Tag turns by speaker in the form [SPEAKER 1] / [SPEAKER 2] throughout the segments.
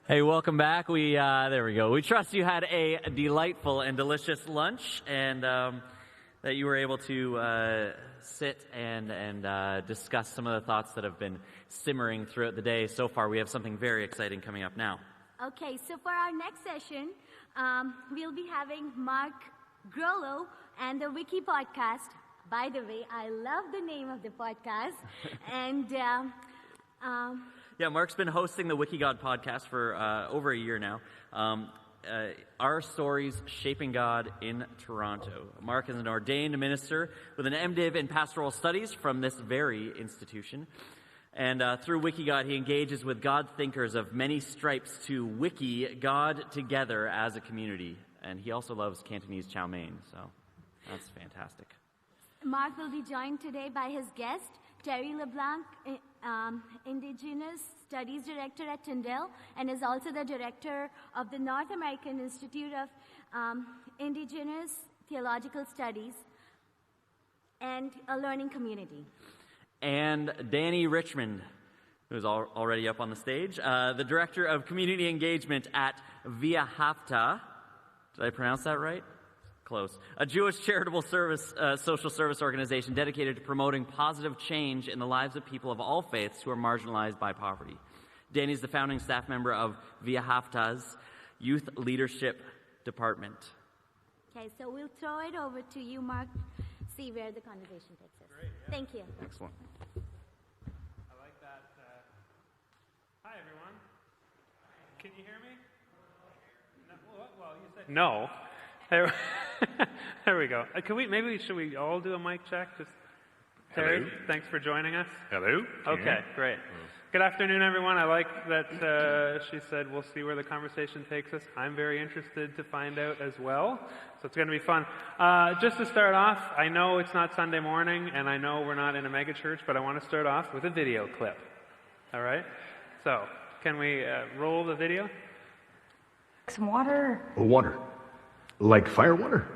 [SPEAKER 1] Hey, welcome back. There we go. We trust you had a delightful and delicious lunch, and that you were able to sit and discuss some of the thoughts that have been simmering throughout the day. So far, we have something very exciting coming up now.
[SPEAKER 2] Okay, so for our next session, we'll be having Mark Grollo and the Wiki podcast. By the way, I love the name of the podcast, and
[SPEAKER 1] yeah, Mark's been hosting the WikiGod podcast for over a year now. Our Stories Shaping God in Toronto. Mark is an ordained minister with an MDiv in Pastoral Studies from this very institution. And through WikiGod, he engages with God thinkers of many stripes to wiki God together as a community. And he also loves Cantonese chow mein, so that's fantastic.
[SPEAKER 2] Mark will be joined today by his guest, Terry LeBlanc, Indigenous Studies Director at Tyndale, and is also the director of the North American Institute of Indigenous Theological Studies and a learning community. And
[SPEAKER 1] Danny Richmond, who's already up on the stage, the Director of Community Engagement at Via Hafta. Did I pronounce that right? Close. A Jewish charitable social service organization dedicated to promoting positive change in the lives of people of all faiths who are marginalized by poverty. Danny's the founding staff member of Via Hafta's Youth Leadership Department.
[SPEAKER 2] Okay, so we'll throw it over to you, Mark, see where the conversation takes us.
[SPEAKER 3] Great, yeah.
[SPEAKER 2] Thank you.
[SPEAKER 1] Excellent.
[SPEAKER 3] I like that. Hi, everyone. Can you hear me? No, well, you said no. There we go. Should we all do a mic check? Just Terry,
[SPEAKER 4] hello.
[SPEAKER 3] Thanks for joining us.
[SPEAKER 4] Hello.
[SPEAKER 3] Okay, great. Good afternoon, everyone. I like that she said we'll see where the conversation takes us. I'm very interested to find out as well, so it's going to be fun. Just to start off, I know it's not Sunday morning, and I know we're not in a mega church, but I want to start off with a video clip. All right? So, can we roll the video?
[SPEAKER 5] Some water.
[SPEAKER 4] Water. Like fire water?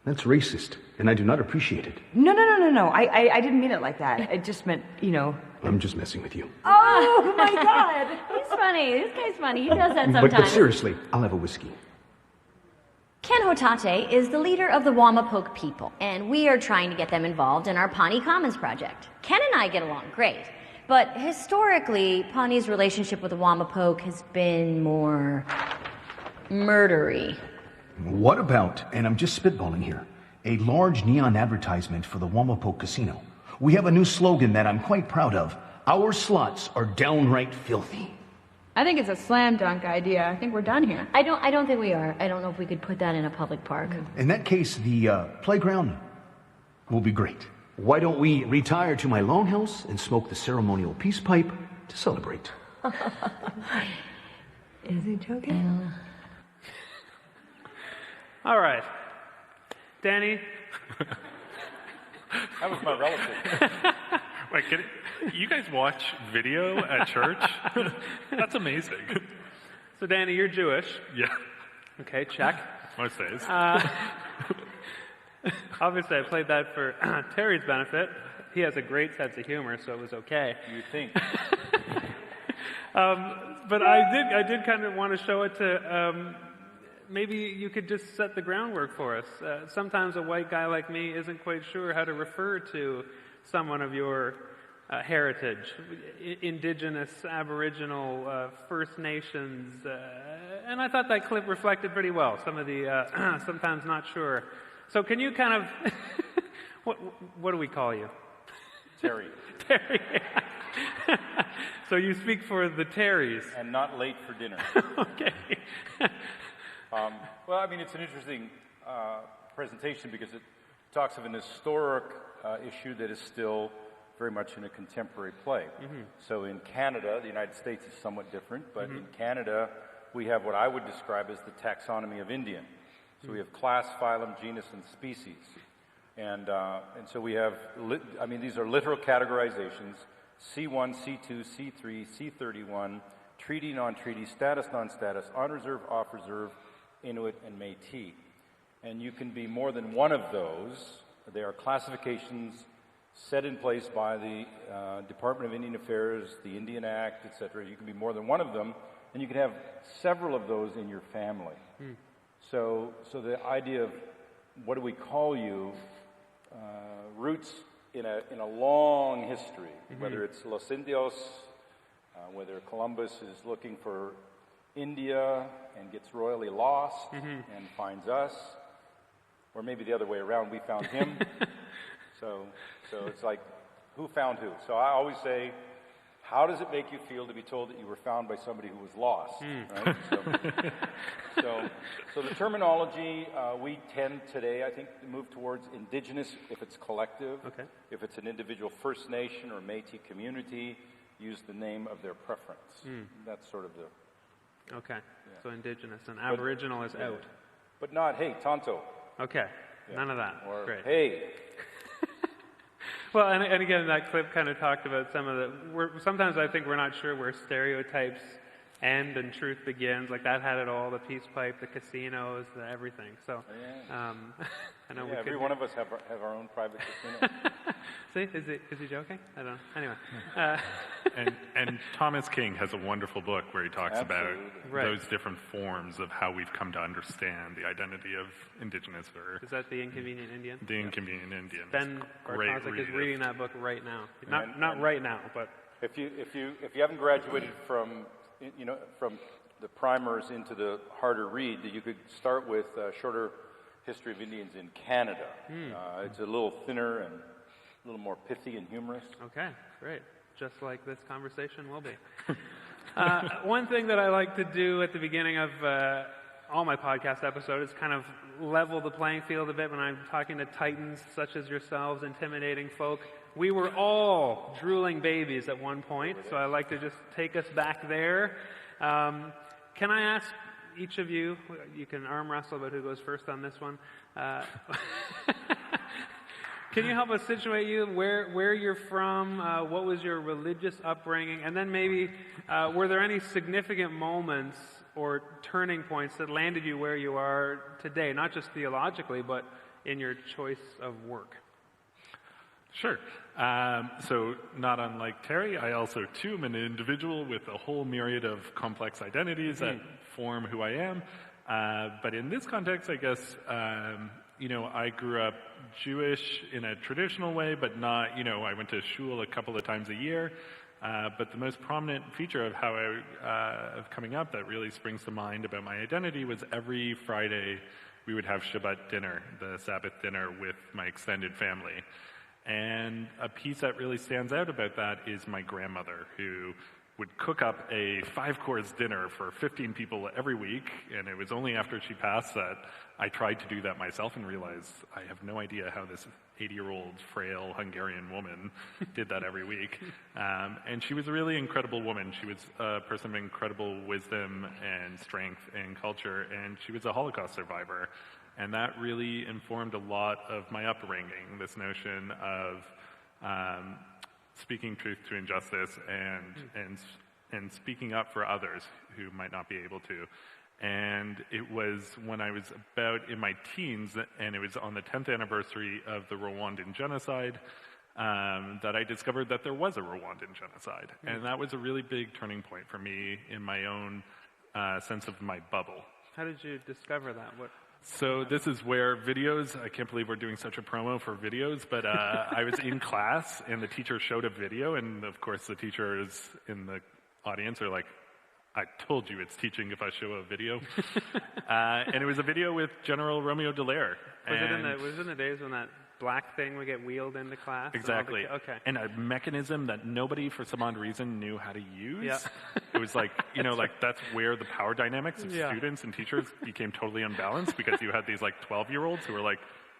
[SPEAKER 4] That's racist, and I do not appreciate it.
[SPEAKER 5] No. I didn't mean it like that. I just meant,
[SPEAKER 4] I'm just messing with you.
[SPEAKER 5] Oh, my God.
[SPEAKER 2] He's funny. This guy's funny. He does that sometimes.
[SPEAKER 4] But seriously, I'll have a whiskey.
[SPEAKER 6] Ken Hotate is the leader of the Wamapoke people, and we are trying to get them involved in our Pawnee Commons project. Ken and I get along great, but historically, Pawnee's relationship with the Wamapoke has been more murdery.
[SPEAKER 4] What about, and I'm just spitballing here, a large neon advertisement for the Wamapoke Casino? We have a new slogan that I'm quite proud of. Our slots are downright filthy.
[SPEAKER 7] I think it's a slam dunk idea. I think we're done here.
[SPEAKER 6] I don't think we are. I don't know if we could put that in a public park.
[SPEAKER 4] In that case, the playground will be great. Why don't we retire to my longhouse and smoke the ceremonial peace pipe to celebrate?
[SPEAKER 5] Is he joking?
[SPEAKER 3] All right. Danny?
[SPEAKER 8] That was my relative.
[SPEAKER 4] Wait, you guys watch video at church? That's amazing.
[SPEAKER 3] So, Danny, you're Jewish.
[SPEAKER 4] Yeah.
[SPEAKER 3] Okay, check.
[SPEAKER 4] Most days.
[SPEAKER 3] Obviously, I played that for Terry's benefit. He has a great sense of humor, so it was okay.
[SPEAKER 8] You think?
[SPEAKER 3] But I did kind of want to show it to... maybe you could just set the groundwork for us. Sometimes a white guy like me isn't quite sure how to refer to someone of your heritage, Indigenous, Aboriginal, First Nations, and I thought that clip reflected pretty well some of the sometimes not sure. So can you kind of, what do we call you?
[SPEAKER 8] Terry.
[SPEAKER 3] Terry. So you speak for the Terrys.
[SPEAKER 8] And not late for dinner.
[SPEAKER 3] Okay.
[SPEAKER 8] Well, I mean, it's an interesting presentation because it talks of an historic issue that is still very much in a contemporary play. Mm-hmm. So in Canada, the United States is somewhat different, but in Canada, we have what I would describe as the taxonomy of Indian. So we have class, phylum, genus, and species. And so we have, these are literal categorizations, C1, C2, C3, C31, treaty, non-treaty, status, non-status, on reserve, off reserve, Inuit, and Métis. And you can be more than one of those. There are classifications set in place by the Department of Indian Affairs, the Indian Act, etc. You can be more than one of them, and you can have several of those in your family. So the idea of what do we call you roots in a long history, whether it's Los Indios, whether Columbus is looking for India and gets royally lost and finds us, or maybe the other way around, we found him. So it's like, who found who? So I always say, how does it make you feel to be told that you were found by somebody who was lost? Right? So the terminology, we tend today, I think, to move towards indigenous if it's collective.
[SPEAKER 3] Okay.
[SPEAKER 8] If it's an individual First Nation or Métis community, use the name of their preference. That's sort of the...
[SPEAKER 3] Okay, so indigenous and Aboriginal is out.
[SPEAKER 8] But not, hey, Tonto.
[SPEAKER 3] Okay, none of that.
[SPEAKER 8] Or,
[SPEAKER 3] Great.
[SPEAKER 8] hey.
[SPEAKER 3] Well, and again, that clip kind of talked about some of the... sometimes I think we're not sure where stereotypes end and truth begins. Like that had it all, the peace pipe, the casinos, everything. So I know
[SPEAKER 8] every one of us have our own private casino.
[SPEAKER 3] See, is he joking? I don't know. Anyway.
[SPEAKER 9] And Thomas King has a wonderful book where he talks about
[SPEAKER 3] Right.
[SPEAKER 9] those different forms of how we've come to understand the identity of Indigenous or
[SPEAKER 3] Is that The Inconvenient Indian?
[SPEAKER 9] the Inconvenient Indian.
[SPEAKER 3] Ben
[SPEAKER 9] Great
[SPEAKER 3] Bartosik is
[SPEAKER 9] read.
[SPEAKER 3] reading that book right now. Not right now, but
[SPEAKER 8] If you haven't graduated from the primers into the harder read, you could start with Shorter History of Indians in Canada. It's a little thinner and a little more pithy and humorous.
[SPEAKER 3] okay, great. Just like this conversation will be. One thing that I like to do at the beginning of all my podcast episodes is kind of level the playing field a bit when I'm talking to titans such as yourselves, intimidating folk. We were all drooling babies at one point, so I like to just take us back there. Can I ask each of you, you can arm wrestle about who goes first on this one. Can you help us situate you, where you're from, what was your religious upbringing, and then maybe were there any significant moments or turning points that landed you where you are today, not just theologically, but in your choice of work?
[SPEAKER 9] Sure. So not unlike Terry, I also too am an individual with a whole myriad of complex identities that form who I am. But in this context, I guess, I grew up Jewish in a traditional way, but not, I went to shul a couple of times a year. But the most prominent feature of how of coming up that really springs to mind about my identity was every Friday we would have Shabbat dinner, the Sabbath dinner with my extended family. And a piece that really stands out about that is my grandmother, who would cook up a 5-course dinner for 15 people every week, and it was only after she passed that I tried to do that myself and realized I have no idea how this 80-year-old frail Hungarian woman did that every week. And she was a really incredible woman. She was a person of incredible wisdom and strength and culture, and she was a Holocaust survivor. And that really informed a lot of my upbringing, this notion of speaking truth to injustice and speaking up for others who might not be able to. And it was when I was about in my teens, and it was on the 10th anniversary of the Rwandan genocide, that I discovered that there was a Rwandan genocide. And that was a really big turning point for me in my own sense of my bubble.
[SPEAKER 3] How did you discover that?
[SPEAKER 9] So this is where videos, I can't believe we're doing such a promo for videos, but I was in class and the teacher showed a video, and of course the teachers in the audience are like, I told you it's teaching if I show a video. And it was a video with General Romeo Dallaire.
[SPEAKER 3] Was it in the days when that black thing would get wheeled into class?
[SPEAKER 9] Exactly.
[SPEAKER 3] Okay.
[SPEAKER 9] And a mechanism that nobody, for some odd reason, knew how to use.
[SPEAKER 3] Yeah.
[SPEAKER 9] It was like, that's where the power dynamics of students and teachers became totally unbalanced, because you had these 12-year-olds who were like,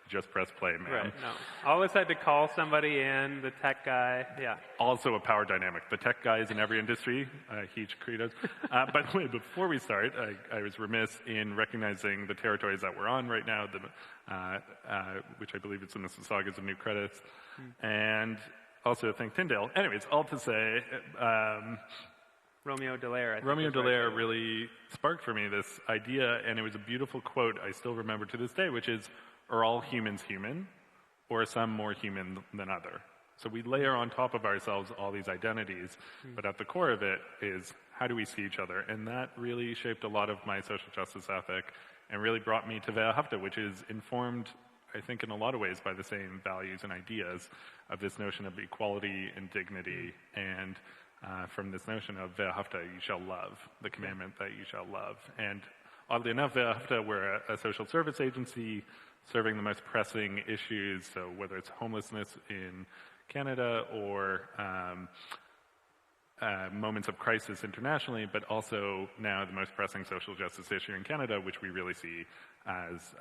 [SPEAKER 9] just press play, man.
[SPEAKER 3] Right, no. Always had to call somebody in, the tech guy, yeah.
[SPEAKER 9] Also a power dynamic. The tech guys in every industry, huge credos. By the way, before we start, I was remiss in recognizing the territories that we're on right now, which I believe it's the Mississaugas of New Credits, and also thank Tyndale. Anyways, all to say,
[SPEAKER 3] Romeo Dallaire.
[SPEAKER 9] Romeo Dallaire really sparked for me this idea, and it was a beautiful quote I still remember to this day, which is, are all humans human, or are some more human than other? So we layer on top of ourselves all these identities, but at the core of it is, how do we see each other? And that really shaped a lot of my social justice ethic and really brought me to Wehrhafte, which is informed, I think, in a lot of ways by the same values and ideas of this notion of equality and dignity, and from this notion of Wehrhafte, you shall love, the commandment that you shall love. And oddly enough, Wehrhafte, we're a social service agency serving the most pressing issues, so whether it's homelessness in Canada or moments of crisis internationally, but also now the most pressing social justice issue in Canada, which we really see as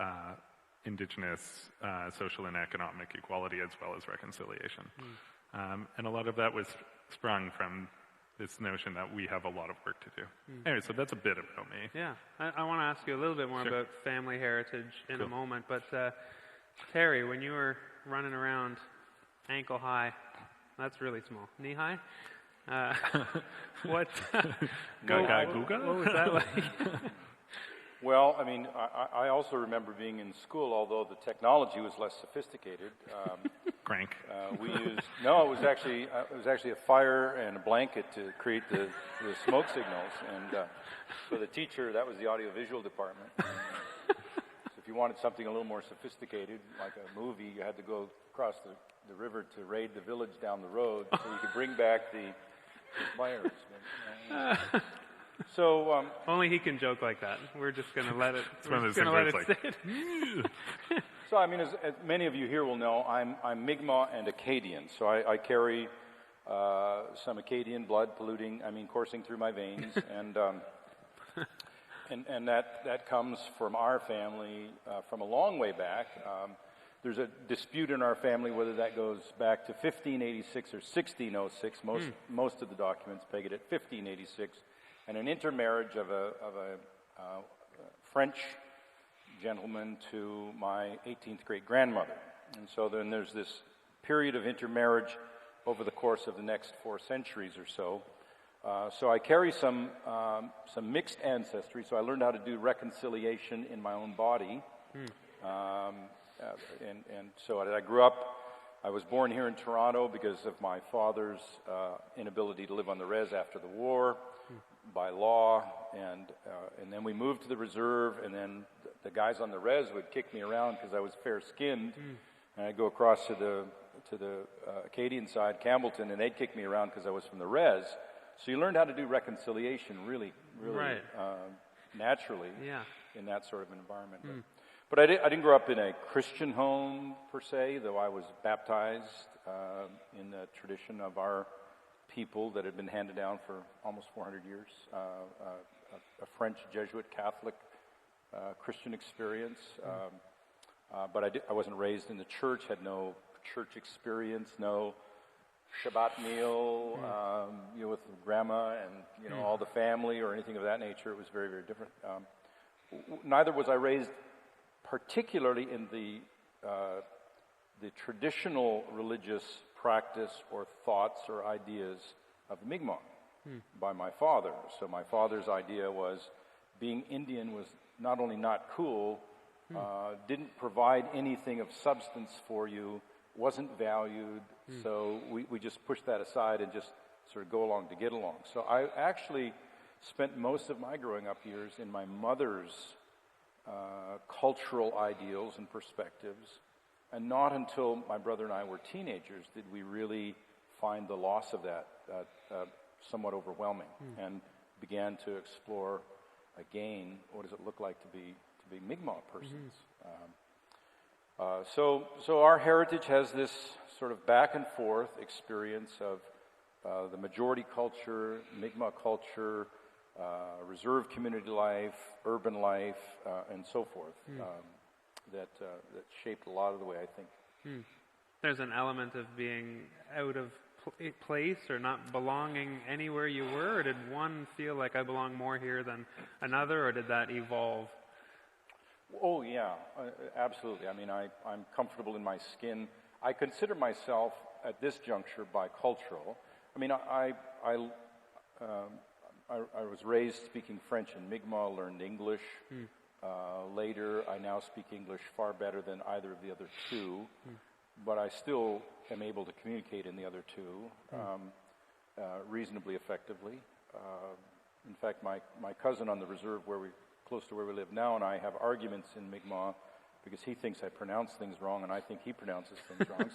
[SPEAKER 9] Indigenous social and economic equality as well as reconciliation. And a lot of that was sprung from this notion that we have a lot of work to do. Anyway, so that's a bit about me.
[SPEAKER 3] Yeah, I want to ask you a little bit more
[SPEAKER 9] Sure.
[SPEAKER 3] about family heritage in a moment, but Terry, when you were running around ankle high, that's really small, knee high, what was that like?
[SPEAKER 8] Well, I mean, I also remember being in school, although the technology was less sophisticated.
[SPEAKER 9] Crank.
[SPEAKER 8] We used it was actually a fire and a blanket to create the smoke signals, and so the teacher, that was the audiovisual department. So if you wanted something a little more sophisticated, like a movie, you had to go across the river to raid the village down the road so you could bring back the fires. So
[SPEAKER 3] only he can joke like that. We're just going to let it.
[SPEAKER 9] It's one of those things where it's like,
[SPEAKER 8] So, I mean, as many of you here will know, I'm Mi'kmaq and Acadian. So I carry some Acadian blood coursing through my veins, and that comes from our family from a long way back. There's a dispute in our family whether that goes back to 1586 or 1606. Most of the documents peg it at 1586, and an intermarriage of a French gentleman to my 18th great grandmother. And so then there's this period of intermarriage over the course of the next 4 centuries or so. So I carry some mixed ancestry, so I learned how to do reconciliation in my own body. And so I grew up, I was born here in Toronto because of my father's inability to live on the res after the war by law, and then we moved to the reserve, and then the guys on the res would kick me around because I was fair-skinned, and I'd go across to the Acadian side, Campbellton, and they'd kick me around because I was from the res. So you learned how to do reconciliation really
[SPEAKER 3] Right.
[SPEAKER 8] Naturally
[SPEAKER 3] Yeah.
[SPEAKER 8] in that sort of an environment. But I didn't grow up in a Christian home per se, though I was baptized in the tradition of our people that had been handed down for almost 400 years, a French Jesuit Catholic Christian experience. But I wasn't raised in the church, had no church experience, no Shabbat meal, with grandma and all the family or anything of that nature. It was very, very different. Neither was I raised particularly in the traditional religious practice or thoughts or ideas of Mi'kmaq by my father. So my father's idea was being Indian was not only not cool, didn't provide anything of substance for you, wasn't valued, so we just pushed that aside and just sort of go along to get along. So I actually spent most of my growing up years in my mother's cultural ideals and perspectives, and not until my brother and I were teenagers did we really find the loss of that somewhat overwhelming, and began to explore again what does it look like to be Mi'kmaq persons. So our heritage has this sort of back and forth experience of the majority culture, Mi'kmaq culture, reserve community life, urban life, and so forth, that shaped a lot of the way I think.
[SPEAKER 3] There's an element of being out of place or not belonging anywhere you were, or did one feel like I belong more here than another, or did that evolve?
[SPEAKER 8] Oh, yeah, absolutely. I mean, I'm comfortable in my skin. I consider myself, at this juncture, bicultural. I mean, I was raised speaking French and Mi'kmaq, learned English. Later, I now speak English far better than either of the other two, but I still am able to communicate in the other two reasonably effectively. In fact, my cousin on the reserve close to where we live now and I have arguments in Mi'kmaq because he thinks I pronounce things wrong and I think he pronounces things wrong.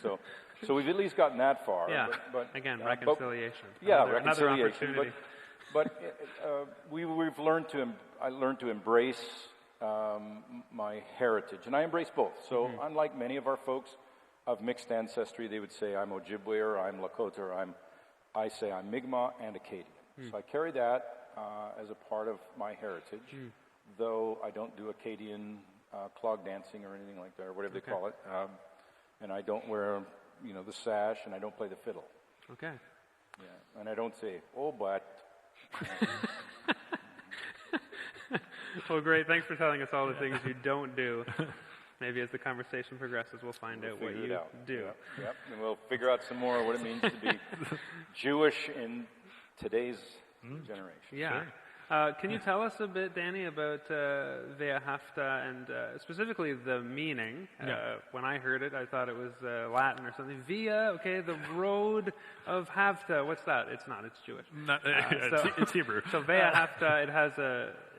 [SPEAKER 8] So we've at least gotten that far.
[SPEAKER 3] Yeah,
[SPEAKER 8] but
[SPEAKER 3] again, reconciliation.
[SPEAKER 8] Reconciliation.
[SPEAKER 3] Another opportunity.
[SPEAKER 8] But we've learned I learned to embrace my heritage, and I embrace both. So unlike many of our folks of mixed ancestry, they would say I'm Ojibwe or I'm Lakota or I say I'm Mi'kmaq and Acadian. So I carry that as a part of my heritage, though I don't do Acadian clog dancing or anything like that, or whatever they call it. And I don't wear, the sash, and I don't play the fiddle.
[SPEAKER 3] Okay.
[SPEAKER 8] Yeah, and I don't say, oh, but.
[SPEAKER 3] Well, great. Thanks for telling us all the things you don't do. Maybe as the conversation progresses, we'll find out what you do.
[SPEAKER 8] Yep, and we'll figure out some more what it means to be Jewish in today's generation.
[SPEAKER 3] Yeah.
[SPEAKER 8] Sure.
[SPEAKER 3] Can you tell us a bit, Danny, about Vea Hafta and specifically the meaning? When I heard it, I thought it was Latin or something. Via, okay, the road of Hafta. What's that? It's not. It's Jewish.
[SPEAKER 9] It's Hebrew.
[SPEAKER 3] So Vea Hafta, it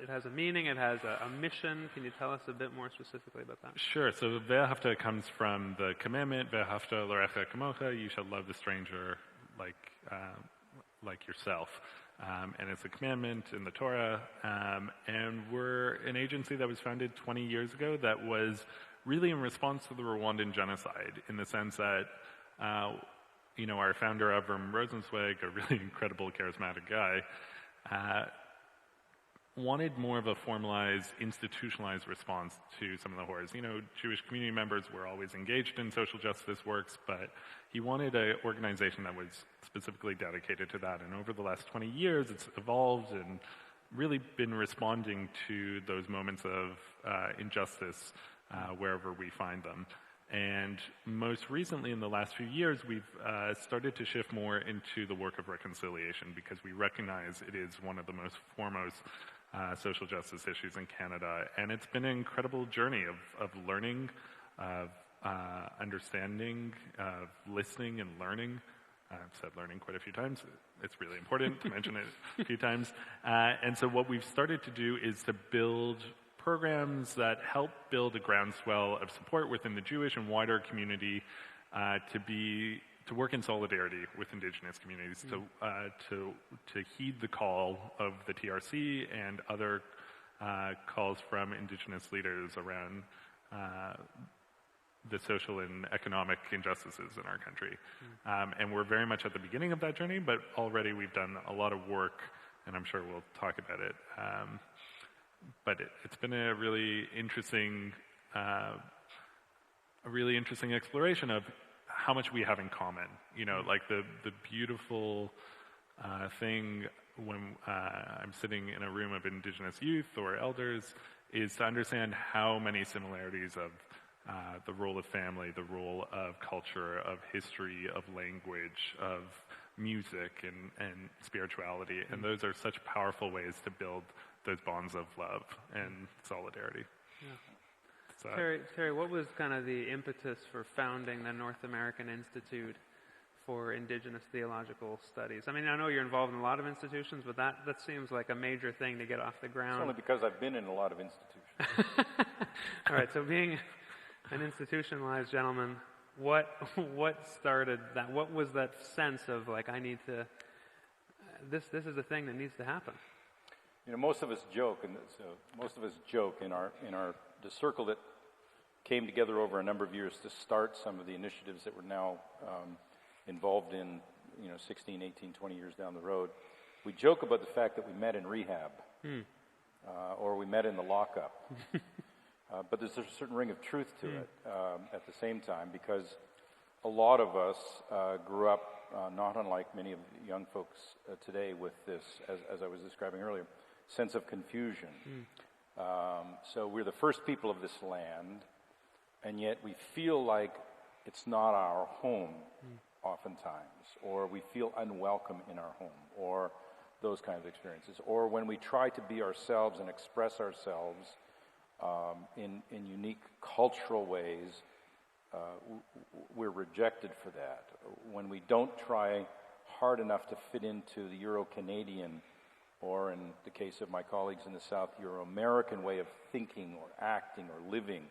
[SPEAKER 3] has a meaning. It has a mission. Can you tell us a bit more specifically about that?
[SPEAKER 9] Sure. So Vea Hafta comes from the commandment, Vea Hafta l'orecha kamocha, you shall love the stranger like yourself. And it's a commandment in the Torah, and we're an agency that was founded 20 years ago that was really in response to the Rwandan genocide, in the sense that, our founder, Avram Rosenzweig, a really incredible, charismatic guy, wanted more of a formalized, institutionalized response to some of the horrors. Jewish community members were always engaged in social justice works, but he wanted an organization that was specifically dedicated to that. And over the last 20 years, it's evolved and really been responding to those moments of injustice wherever we find them. And most recently, in the last few years, we've started to shift more into the work of reconciliation, because we recognize it is one of the most foremost social justice issues in Canada. And it's been an incredible journey of learning, of understanding, of listening and learning. I've said learning quite a few times. It's really important to mention it a few times. And so what we've started to do is to build programs that help build a groundswell of support within the Jewish and wider community to work in solidarity with Indigenous communities, to heed the call of the TRC and other calls from Indigenous leaders around the social and economic injustices in our country. And we're very much at the beginning of that journey, but already we've done a lot of work, and I'm sure we'll talk about it. But it's been a really interesting exploration of how much we have in common. Like the beautiful thing when I'm sitting in a room of Indigenous youth or elders is to understand how many similarities of the role of family, the role of culture, of history, of language, of music and spirituality. And those are such powerful ways to build those bonds of love and solidarity.
[SPEAKER 3] Yeah. So, Terry, what was kind of the impetus for founding the North American Institute for Indigenous Theological Studies? I mean, I know you're involved in a lot of institutions, but that seems like a major thing to get off the ground.
[SPEAKER 8] It's only because I've been in a lot of institutions.
[SPEAKER 3] All right, so being an institutionalized gentleman, what started that? What was that sense of, like, I need to, this is the thing that needs to happen?
[SPEAKER 8] Most of us joke, and in the circle that came together over a number of years to start some of the initiatives that we're now involved in, 16, 18, 20 years down the road. We joke about the fact that we met in rehab, or we met in the lockup. But there's a certain ring of truth to it at the same time, because a lot of us grew up, not unlike many of the young folks today, with this, as I was describing earlier, sense of confusion. So we're the first people of this land, and yet we feel like it's not our home oftentimes, or we feel unwelcome in our home, or those kinds of experiences. Or when we try to be ourselves and express ourselves in unique cultural ways, we're rejected for that. When we don't try hard enough to fit into the Euro-Canadian or in the case of my colleagues in the South, your American way of thinking or acting or living,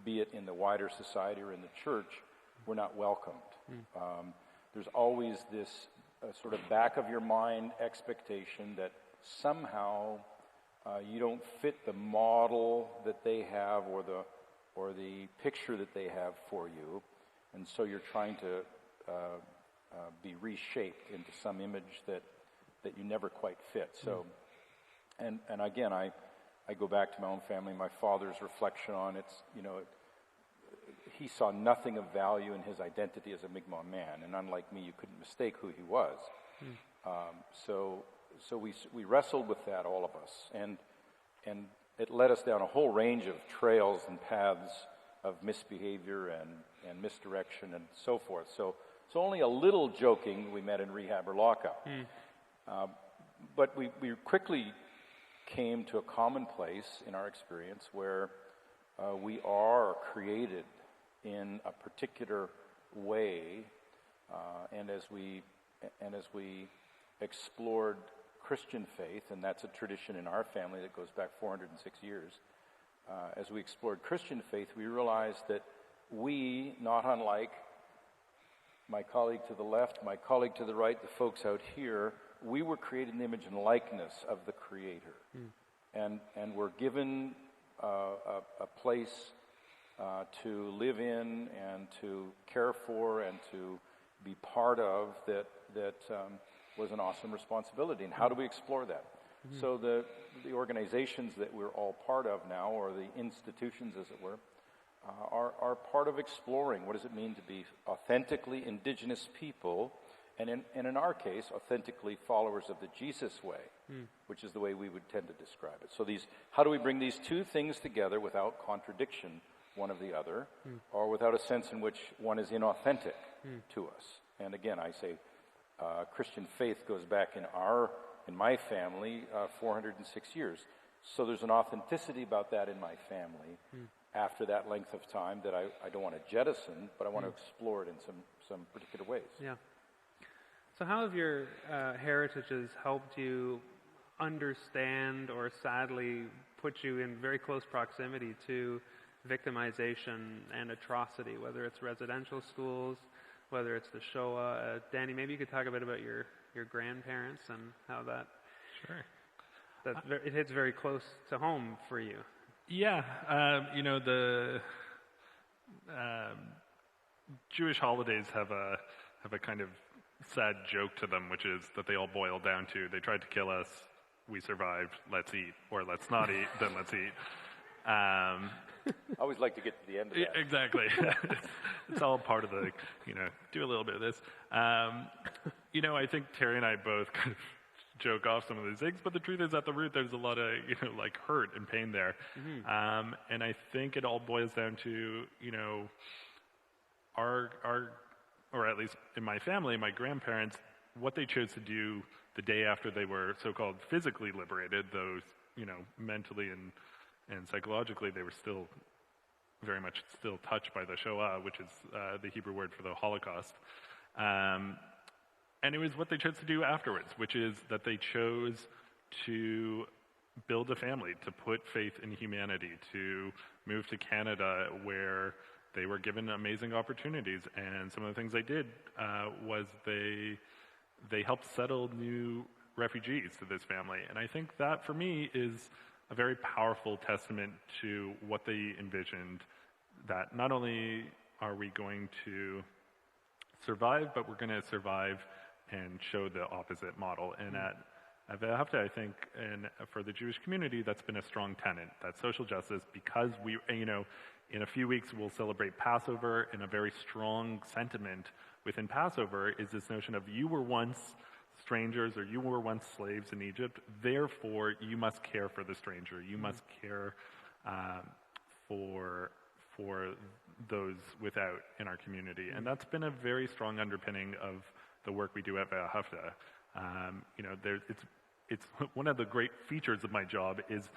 [SPEAKER 8] be it in the wider society or in the church, we're not welcomed. There's always this sort of back of your mind expectation that somehow you don't fit the model that they have or the picture that they have for you, and so you're trying to be reshaped into some image that you never quite fit. So, and again, I go back to my own family, my father's reflection on it. He saw nothing of value in his identity as a Mi'kmaq man, and unlike me, you couldn't mistake who he was. So we wrestled with that, all of us, and it led us down a whole range of trails and paths of misbehavior and misdirection and so forth. So only a little joking we met in rehab or lockup. But we quickly came to a common place in our experience where we are created in a particular way, and as we explored Christian faith, and that's a tradition in our family that goes back 406 years, as we explored Christian faith, we realized that we, not unlike my colleague to the left, my colleague to the right, the folks out here, we were created in the image and likeness of the Creator. And we're given a place to live in and to care for and to be part of that was an awesome responsibility. And how do we explore that? So the organizations that we're all part of now, or the institutions as it were, are part of exploring what does it mean to be authentically Indigenous people, and in our case, authentically followers of the Jesus way, which is the way we would tend to describe it. So how do we bring these two things together without contradiction one of the other, or without a sense in which one is inauthentic to us? And again, I say Christian faith goes back in my family 406 years. So there's an authenticity about that in my family after that length of time that I don't want to jettison, but I want to explore it in some particular ways.
[SPEAKER 3] Yeah. So how have your heritages helped you understand, or sadly put you in very close proximity to, victimization and atrocity, whether it's residential schools, whether it's the Shoah? Danny, maybe you could talk a bit about your grandparents and how that... Sure. It hits very close to home for you.
[SPEAKER 9] Yeah, the Jewish holidays have a kind of sad joke to them, which is that they all boil down to, they tried to kill us, we survived, let's eat, or let's not eat, then let's eat.
[SPEAKER 8] I always like to get to the end of that.
[SPEAKER 9] Exactly. It's all part of the, do a little bit of this. I think Terry and I both kind of joke off some of these things, but the truth is at the root there's a lot of, hurt and pain there. And I think it all boils down to, our, or at least in my family, my grandparents, what they chose to do the day after they were so-called physically liberated, though, mentally and psychologically they were still very much still touched by the Shoah, which is the Hebrew word for the Holocaust. And it was what they chose to do afterwards, which is that they chose to build a family, to put faith in humanity, to move to Canada where they were given amazing opportunities. And some of the things they did was they helped settle new refugees to this family. And I think that, for me, is a very powerful testament to what they envisioned, that not only are we going to survive, but we're going to survive and show the opposite model. And at Ve'ahavta, I think, and for the Jewish community, that's been a strong tenet, that social justice, because we, in a few weeks we'll celebrate Passover, and a very strong sentiment within Passover is this notion of you were once strangers, or you were once slaves in Egypt, therefore you must care for the stranger, you must care for those without in our community. And that's been a very strong underpinning of the work we do at Ve'ahavta. It's one of the great features of my job is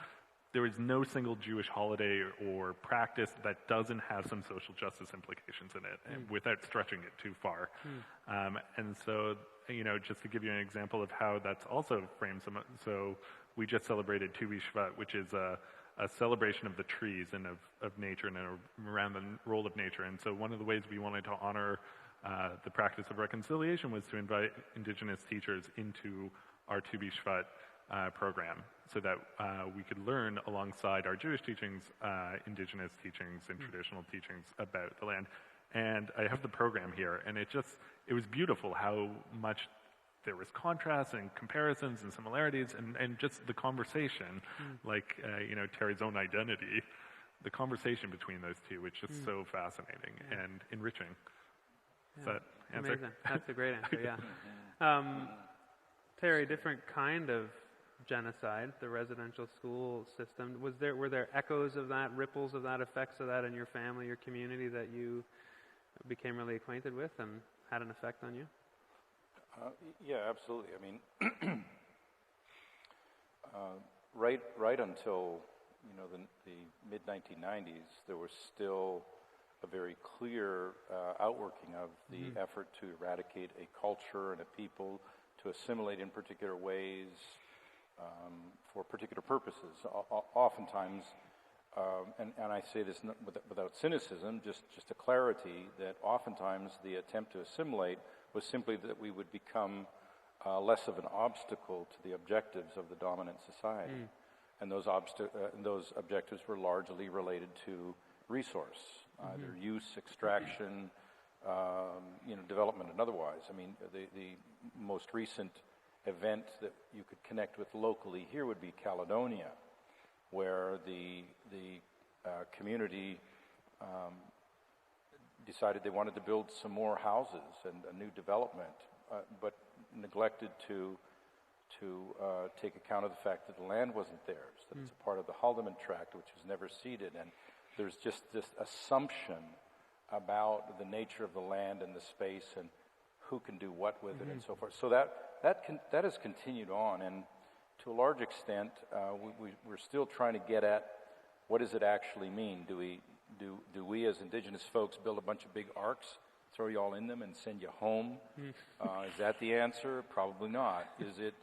[SPEAKER 9] there is no single Jewish holiday or practice that doesn't have some social justice implications in it, and without stretching it too far. And so just to give you an example of how that's also framed, so we just celebrated Tu B'Shvat, which is a celebration of the trees and of nature and around the role of nature. And so one of the ways we wanted to honor the practice of reconciliation was to invite Indigenous teachers into our Tu B'Shvat program so that we could learn alongside our Jewish teachings, Indigenous teachings and traditional teachings about the land. And I have the program here, and it was beautiful how much there was contrast and comparisons and similarities and just the conversation, like, Terry's own identity, the conversation between those two, which is so fascinating and enriching. Does that answer?
[SPEAKER 3] Amazing. That's a great answer, yeah. Terry, different kind of genocide, the residential school system. Were there echoes of that, ripples of that, effects of that in your family, your community that you became really acquainted with and had an effect on you?
[SPEAKER 8] Yeah, absolutely. I mean, right until the mid 1990s, there was still a very clear outworking of the effort to eradicate a culture and a people, to assimilate in particular ways for particular purposes. Oftentimes, and I say this without cynicism, just a clarity that oftentimes the attempt to assimilate was simply that we would become less of an obstacle to the objectives of the dominant society. And those objectives were largely related to resource, either use, extraction, development and otherwise. I mean, the most recent event that you could connect with locally here would be Caledonia, where the community decided they wanted to build some more houses and a new development, but neglected to take account of the fact that the land wasn't theirs, that it's a part of the Haldeman Tract, which was never ceded, and there's just this assumption about the nature of the land and the space and who can do what with it and so forth. So that has continued on, and to a large extent, we're still trying to get at what does it actually mean. Do we as Indigenous folks build a bunch of big arks, throw you all in them, and send you home? Is that the answer? Probably not. Is it?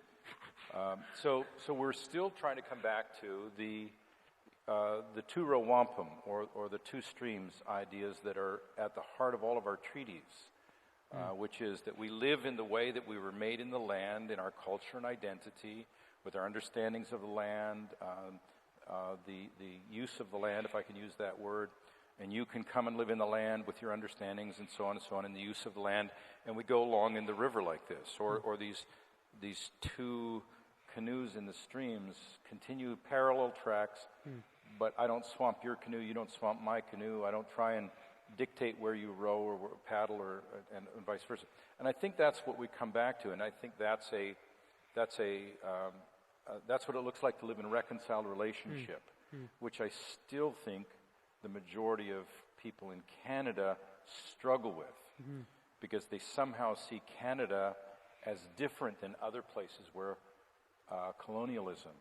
[SPEAKER 8] So we're still trying to come back to the two-row wampum, or the two streams ideas that are at the heart of all of our treaties, which is that we live in the way that we were made in the land, in our culture and identity, with our understandings of the land, the use of the land, if I can use that word, and you can come and live in the land with your understandings and so on, and the use of the land, and we go along in the river like this, or these two canoes in the streams continue parallel tracks, but I don't swamp your canoe, you don't swamp my canoe, I don't try and dictate where you row or paddle, and vice versa. And I think that's what we come back to, and I think that's what it looks like to live in a reconciled relationship, which I still think the majority of people in Canada struggle with, because they somehow see Canada as different than other places where colonialism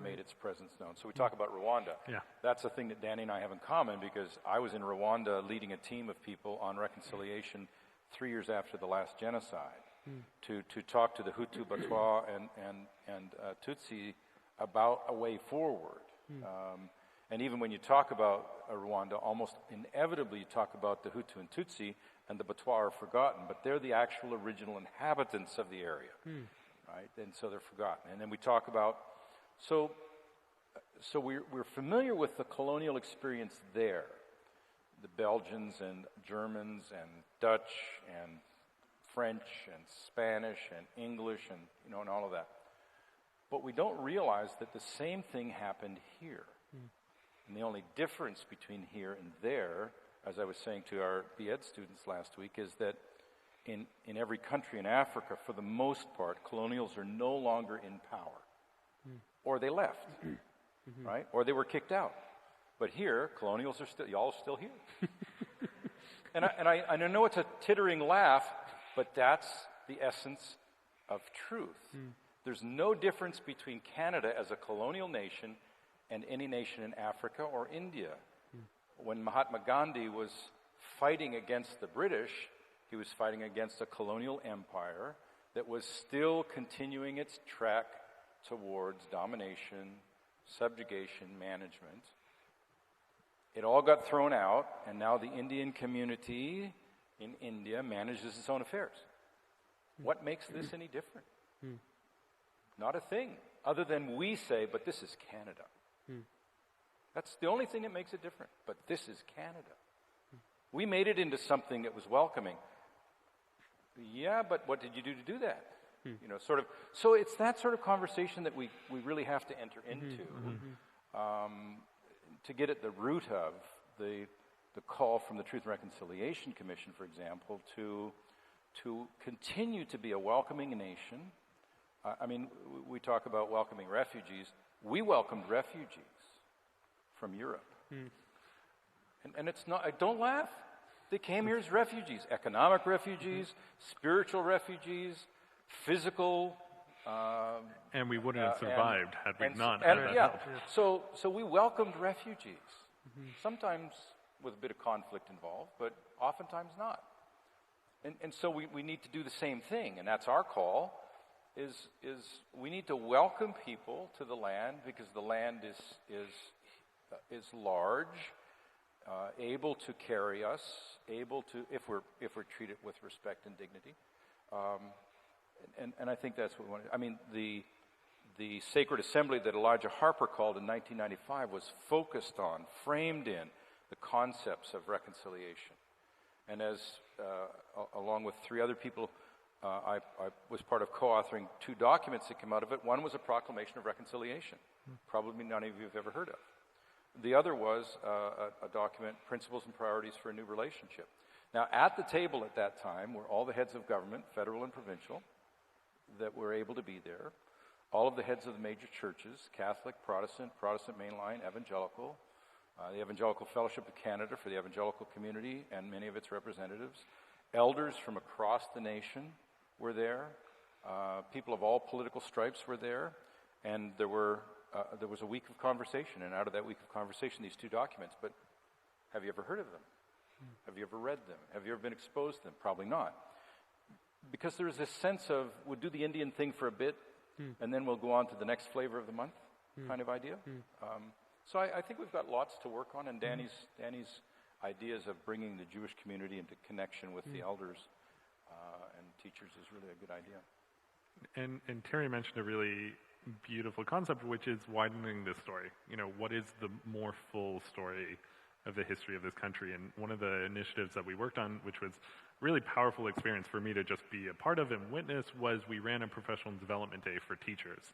[SPEAKER 8] made its presence known. So we talk about Rwanda.
[SPEAKER 3] Yeah.
[SPEAKER 8] That's a thing that Danny and I have in common, because I was in Rwanda leading a team of people on reconciliation 3 years after the last genocide. To talk to the Hutu, Batwa, and Tutsi about a way forward. And even when you talk about Rwanda, almost inevitably you talk about the Hutu and Tutsi, and the Batwa are forgotten, but they're the actual original inhabitants of the area, right? And so they're forgotten. And then we talk about, so we're familiar with the colonial experience there, the Belgians and Germans and Dutch and French and Spanish and English and and all of that. But we don't realize that the same thing happened here. And the only difference between here and there, as I was saying to our BEd students last week, is that in every country in Africa, for the most part, colonials are no longer in power. Or they left, right? Or they were kicked out. But here, colonials are still, y'all are still here. and I know it's a tittering laugh, but that's the essence of truth. There's no difference between Canada as a colonial nation and any nation in Africa or India. When Mahatma Gandhi was fighting against the British, he was fighting against a colonial empire that was still continuing its trek towards domination, subjugation, management. It all got thrown out, and now the Indian community in India manages its own affairs. What makes this any different? Not a thing, other than we say, but this is Canada. That's the only thing that makes it different, but this is Canada. We made it into something that was welcoming. Yeah, but what did you do to do that? You know, sort of. So it's that sort of conversation that we really have to enter into to get at the root of the call from the Truth and Reconciliation Commission, for example, to continue to be a welcoming nation. I mean, we talk about welcoming refugees. We welcomed refugees from Europe. And it's not, don't laugh. They came here as refugees, economic refugees, spiritual refugees, physical.
[SPEAKER 9] And we wouldn't have survived had we not had that help.
[SPEAKER 8] So we welcomed refugees, sometimes with a bit of conflict involved, but oftentimes not. And so we need to do the same thing, and that's our call, is we need to welcome people to the land because the land is large, able to carry us, able to, if we're treated with respect and dignity. And I think that's what we want to do. I mean, the Sacred Assembly that Elijah Harper called in 1995 was focused on, framed in, the concepts of reconciliation. And as, along with 3 other people, I was part of co-authoring 2 documents that came out of it. One was a proclamation of reconciliation, probably none of you have ever heard of. The other was a document, Principles and Priorities for a New Relationship. Now, at the table at that time were all the heads of government, federal and provincial, that were able to be there. All of the heads of the major churches, Catholic, Protestant, Protestant Mainline, Evangelical, the Evangelical Fellowship of Canada for the evangelical community and many of its representatives. Elders from across the nation were there. People of all political stripes were there. And there was a week of conversation, and out of that week of conversation, these 2 documents. But have you ever heard of them? Have you ever read them? Have you ever been exposed to them? Probably not. Because there's this sense of, we'll do the Indian thing for a bit, and then we'll go on to the next flavor of the month kind of idea. So I think we've got lots to work on, and Danny's ideas of bringing the Jewish community into connection with the elders and teachers is really a good idea.
[SPEAKER 9] And Terry mentioned a really beautiful concept, which is widening this story. You know, what is the more full story of the history of this country? And one of the initiatives that we worked on, which was really powerful experience for me to just be a part of and witness, was we ran a professional development day for teachers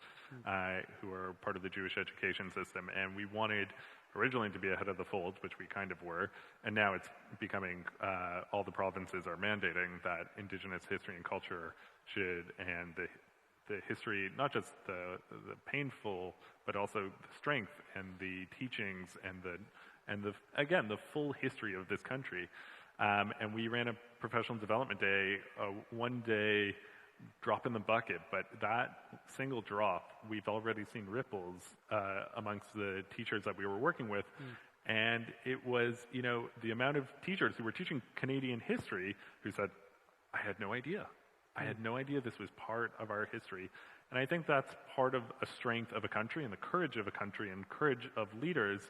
[SPEAKER 9] who are part of the Jewish education system. And we wanted originally to be ahead of the fold, which we kind of were, and now it's becoming, all the provinces are mandating that Indigenous history and culture should, and the history, not just the painful, but also the strength and the teachings and the full history of this country. And we ran a professional development day, one day drop in the bucket, but that single drop, we've already seen ripples amongst the teachers that we were working with. And it was, you know, the amount of teachers who were teaching Canadian history who said, I had no idea. I had no idea this was part of our history. And I think that's part of a strength of a country and the courage of a country and courage of leaders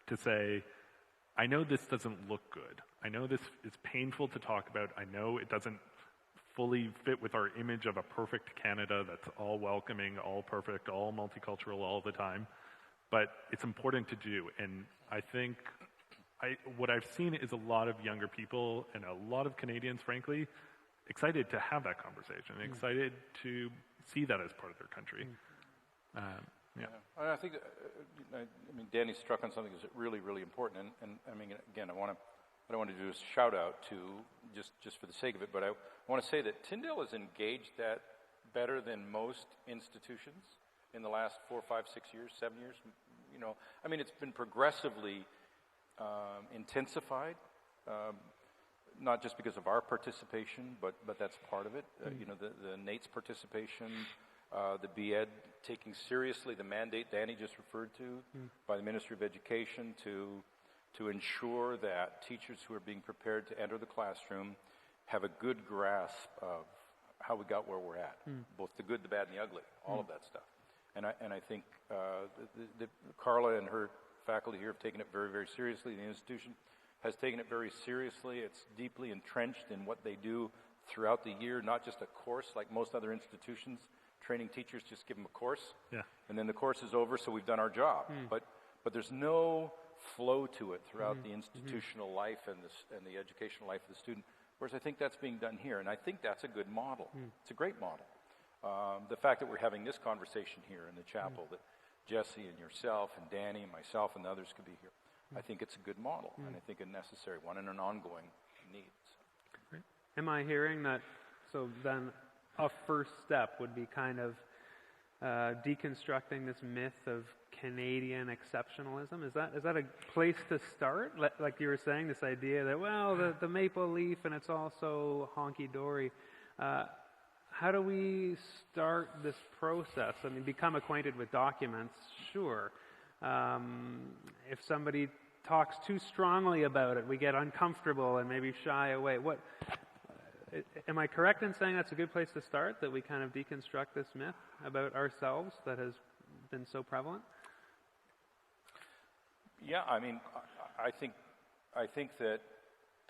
[SPEAKER 9] to say, I know this doesn't look good. I know this is painful to talk about. I know it doesn't fully fit with our image of a perfect Canada that's all welcoming, all perfect, all multicultural all the time. But it's important to do. And I think what I've seen is a lot of younger people and a lot of Canadians, frankly, excited to have that conversation, excited to see that as part of their country. Yeah.
[SPEAKER 8] I think, Danny struck on something that's really, really important. And I mean, again, what I want to do is shout out to, just for the sake of it, but I want to say that Tyndale has engaged that better than most institutions in the last 4, 5, 6 years, 7 years. You know, I mean, it's been progressively intensified. Not just because of our participation, but that's part of it. You know, the NATE's participation, the BEd taking seriously the mandate Danny just referred to by the Ministry of Education to ensure that teachers who are being prepared to enter the classroom have a good grasp of how we got where we're at, both the good, the bad, and the ugly, all of that stuff. And I think Carla and her faculty here have taken it very, very seriously. The institution has taken it very seriously. It's deeply entrenched in what they do throughout the year, not just a course like most other institutions. Training teachers just give them a course, and then the course is over, so we've done our job. But there's no flow to it throughout the institutional life and the educational life of the student, whereas I think that's being done here, and I think that's a good model. It's a great model. The fact that we're having this conversation here in the chapel, that Jesse and yourself and Danny and myself and the others could be here, I think it's a good model, and I think a necessary one and an ongoing need. So.
[SPEAKER 3] Am I hearing that, so then a first step would be kind of deconstructing this myth of Canadian exceptionalism? Is that a place to start? Like you were saying, this idea that, well, the maple leaf and it's also honky-dory. How do we start this process? I mean, become acquainted with documents, sure. If somebody talks too strongly about it, we get uncomfortable and maybe shy away. Am I correct in saying that's a good place to start, that we kind of deconstruct this myth about ourselves that has been so prevalent?
[SPEAKER 8] Yeah, I mean, I think that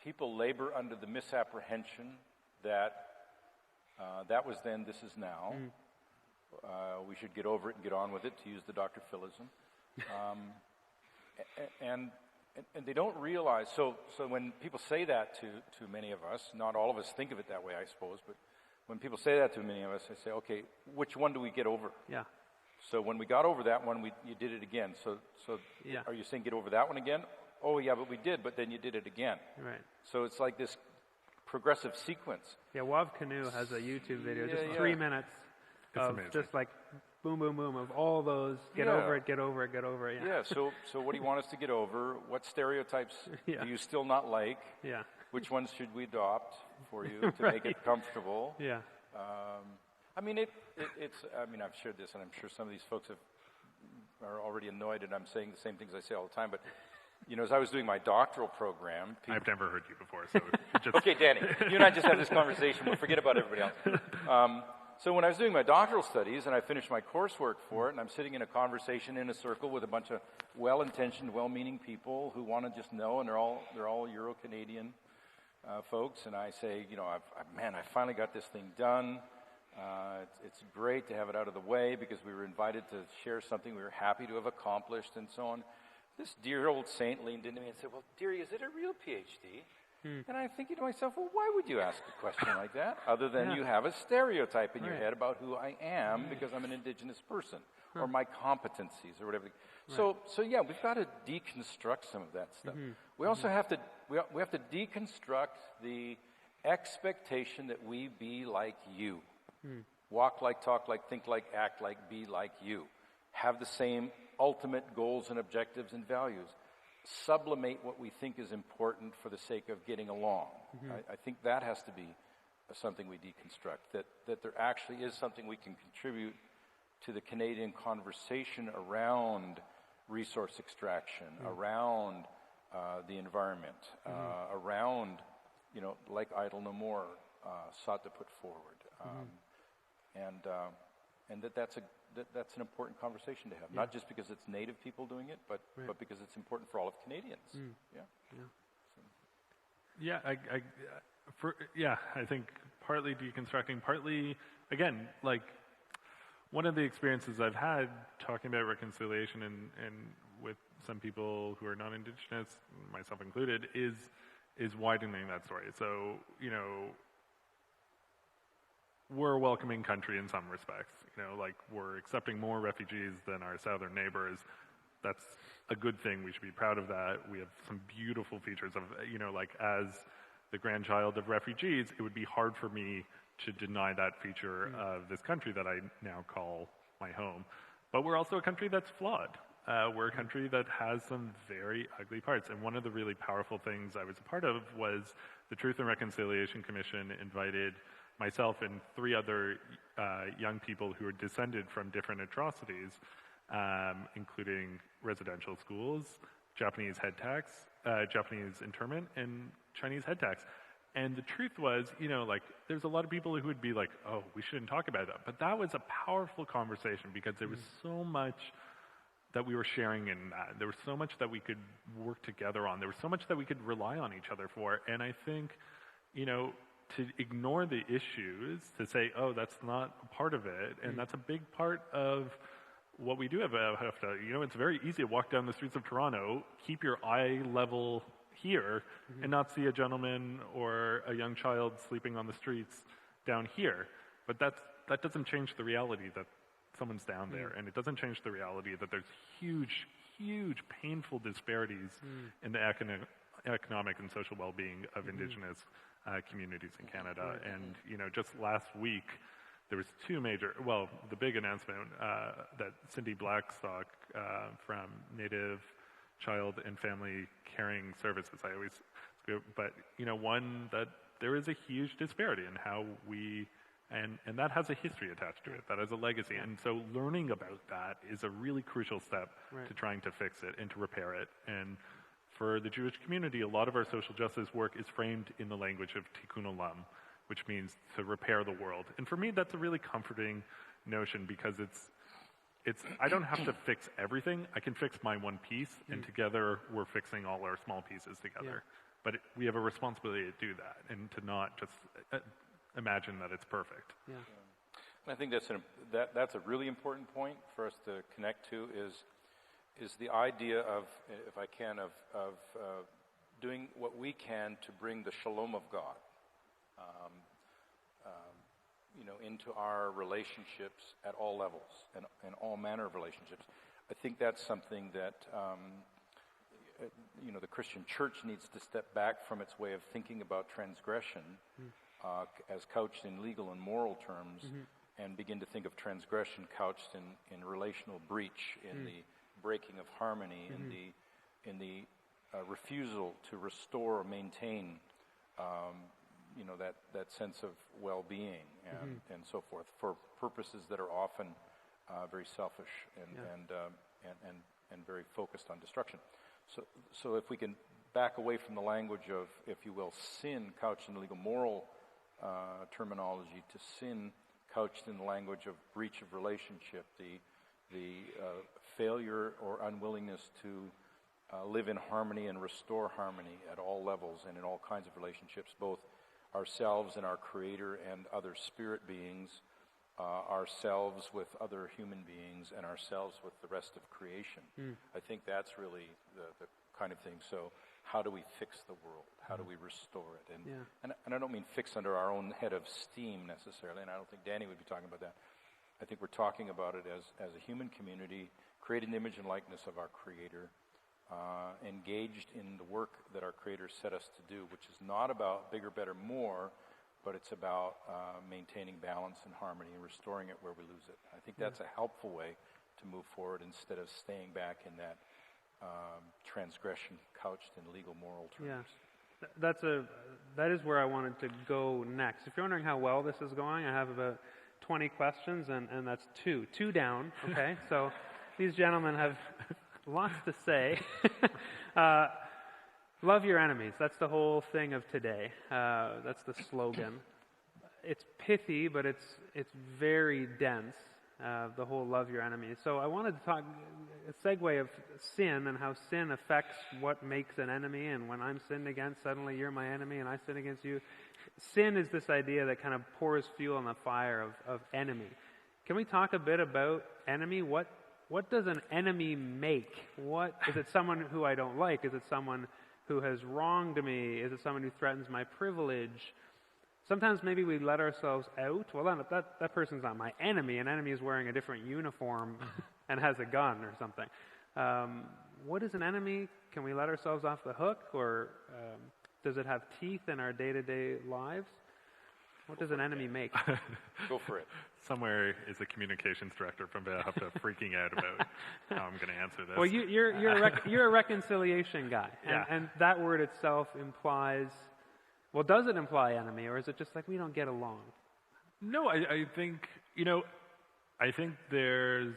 [SPEAKER 8] people labor under the misapprehension that that was then, this is now. We should get over it and get on with it, to use the Dr. Philism. And they don't realize, so when people say that to many of us, not all of us think of it that way, I suppose, but when people say that to many of us, I say, okay, which one do we get over?
[SPEAKER 3] Yeah.
[SPEAKER 8] So when we got over that one, you did it again. So are you saying get over that one again? Oh, yeah, but we did, but then you did it again.
[SPEAKER 3] Right.
[SPEAKER 8] So it's like this progressive sequence.
[SPEAKER 3] Yeah, Wav Canoe has a YouTube video, just 3 minutes of just like boom, boom, boom, of all those, get over it, get over it, get over it.
[SPEAKER 8] Yeah, so what do you want us to get over? What stereotypes do you still not like?
[SPEAKER 3] Yeah.
[SPEAKER 8] Which ones should we adopt for you to make it comfortable?
[SPEAKER 3] Yeah.
[SPEAKER 8] I mean, I mean, I've shared this, and I'm sure some of these folks are already annoyed, and I'm saying the same things I say all the time, but you know, as I was doing my doctoral program...
[SPEAKER 9] I've never heard you before, so just...
[SPEAKER 8] Okay, Danny, you and I just have this conversation. We'll forget about everybody else. So when I was doing my doctoral studies, and I finished my coursework for it, and I'm sitting in a conversation in a circle with a bunch of well-intentioned, well-meaning people who want to just know, and they're all Euro-Canadian folks, and I say, you know, I finally got this thing done. It's great to have it out of the way because we were invited to share something we were happy to have accomplished and so on. This dear old saint leaned into me and said, well, dearie, is it a real PhD? And I'm thinking to myself, well, why would you ask a question like that? Other than you have a stereotype in your head about who I am because I'm an Indigenous person or my competencies or whatever. So yeah, we've got to deconstruct some of that stuff. We also have to deconstruct the expectation that we be like you. Walk like, talk like, think like, act like, be like you. Have the same ultimate goals and objectives and values. Sublimate what we think is important for the sake of getting along. I think that has to be something we deconstruct, that there actually is something we can contribute to the Canadian conversation around resource extraction, around the environment, around, you know, like Idle No More sought to put forward. And that's an important conversation to have, not just because it's Native people doing it, but because it's important for all of Canadians.
[SPEAKER 9] I think partly deconstructing, partly, again, like one of the experiences I've had talking about reconciliation and with some people who are non-Indigenous, myself included, is widening that story. So, you know, we're a welcoming country in some respects. You know, like we're accepting more refugees than our southern neighbors. That's a good thing. We should be proud of that. We have some beautiful features of, you know, like as the grandchild of refugees, it would be hard for me to deny that feature of this country that I now call my home. But we're also a country that's flawed. We're a country that has some very ugly parts. And one of the really powerful things I was a part of was the Truth and Reconciliation Commission invited myself and 3 other young people who are descended from different atrocities, including residential schools, Japanese head tax, Japanese internment, and Chinese head tax. And the truth was, like, there's a lot of people who would be like, oh, we shouldn't talk about that. But that was a powerful conversation because there was so much that we were sharing in that. There was so much that we could work together on. There was so much that we could rely on each other for. And I think, to ignore the issues, to say, oh, that's not a part of it, and that's a big part of what we do have to, it's very easy to walk down the streets of Toronto, keep your eye level here, and not see a gentleman or a young child sleeping on the streets down here. But that doesn't change the reality that someone's down there, and it doesn't change the reality that there's huge, huge, painful disparities in the economic and social well-being of Indigenous communities in Canada. And, just last week, there was the big announcement that Cindy Blackstock from Native Child and Family Caring Services, but, one, that there is a huge disparity in how we, and that has a history attached to it, that has a legacy. And so learning about that is a really crucial step to trying to fix it and to repair it. And for the Jewish community, a lot of our social justice work is framed in the language of tikkun olam, which means to repair the world. And for me, that's a really comforting notion because it's I don't have to fix everything. I can fix my one piece, and together we're fixing all our small pieces together. But we have a responsibility to do that and to not just imagine that it's perfect.
[SPEAKER 8] And I think that's a really important point for us to connect to is the idea of, if I can, of doing what we can to bring the shalom of God, into our relationships at all levels and all manner of relationships. I think that's something that, the Christian church needs to step back from its way of thinking about transgression as couched in legal and moral terms and begin to think of transgression couched in relational breach, in the breaking of harmony, in the refusal to restore or maintain, that sense of well-being and so forth for purposes that are often very selfish and very focused on destruction. So if we can back away from the language of, if you will, sin couched in legal moral terminology to sin couched in the language of breach of relationship, the failure or unwillingness to live in harmony and restore harmony at all levels and in all kinds of relationships, both ourselves and our Creator and other spirit beings, ourselves with other human beings, and ourselves with the rest of creation. I think that's really the kind of thing. So how do we fix the world? How do we restore it? And I don't mean fix under our own head of steam necessarily, and I don't think Danny would be talking about that. I think we're talking about it as a human community, created in the image and likeness of our Creator, engaged in the work that our Creator set us to do, which is not about bigger, better, more, but it's about maintaining balance and harmony and restoring it where we lose it. I think that's a helpful way to move forward instead of staying back in that transgression couched in legal moral terms.
[SPEAKER 3] That is where I wanted to go next. If you're wondering how well this is going, I have about 20 questions, and that's two down, okay? So these gentlemen have lots to say. Love your enemies. That's the whole thing of today. That's the slogan. It's pithy, but it's very dense, the whole love your enemies. So I wanted to talk, a segue of sin and how sin affects what makes an enemy, and when I'm sinned against, suddenly you're my enemy and I sin against you. Sin is this idea that kind of pours fuel on the fire of enemy. Can we talk a bit about enemy? What does an enemy make? Is it someone who I don't like? Is it someone who has wronged me? Is it someone who threatens my privilege? Sometimes maybe we let ourselves out. Well, that person's not my enemy. An enemy is wearing a different uniform and has a gun or something. What is an enemy? Can we let ourselves off the hook? Or does it have teeth in our day-to-day lives? What does an enemy make?
[SPEAKER 8] Go for it.
[SPEAKER 9] Somewhere is a communications director from Behafta freaking out about how I'm going to answer this.
[SPEAKER 3] Well, you're a reconciliation guy, and that word itself implies. Well, does it imply enemy, or is it just like we don't get along?
[SPEAKER 9] No, I think there's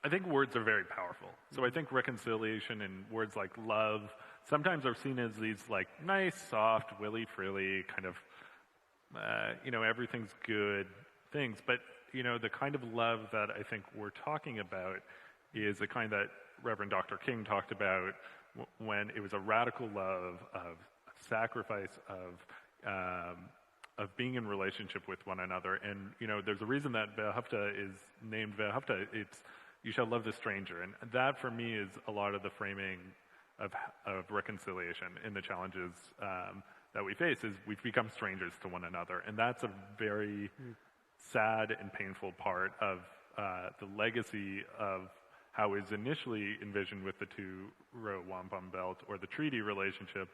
[SPEAKER 9] I think words are very powerful. So I think reconciliation and words like love sometimes are seen as these like nice, soft, willy-frilly kind of, everything's good things. But, the kind of love that I think we're talking about is the kind that Reverend Dr. King talked about when it was a radical love of sacrifice, of being in relationship with one another. And, there's a reason that Ve'ahavta is named Ve'ahavta. It's you shall love the stranger. And that, for me, is a lot of the framing of reconciliation in the challenges that we face, is we've become strangers to one another. And that's a very sad and painful part of the legacy of how it was initially envisioned with the two-row wampum belt or the treaty relationship,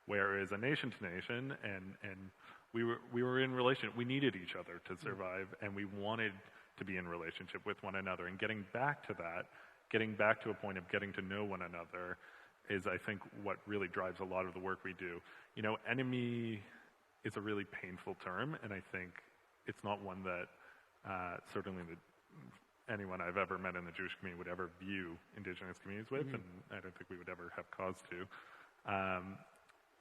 [SPEAKER 9] where it is a nation to nation, and we were in relationship. We needed each other to survive, and we wanted to be in relationship with one another. And getting back to that, getting back to a point of getting to know one another is, I think, what really drives a lot of the work we do. Enemy is a really painful term, and I think it's not one that certainly anyone I've ever met in the Jewish community would ever view Indigenous communities with, and I don't think we would ever have cause to.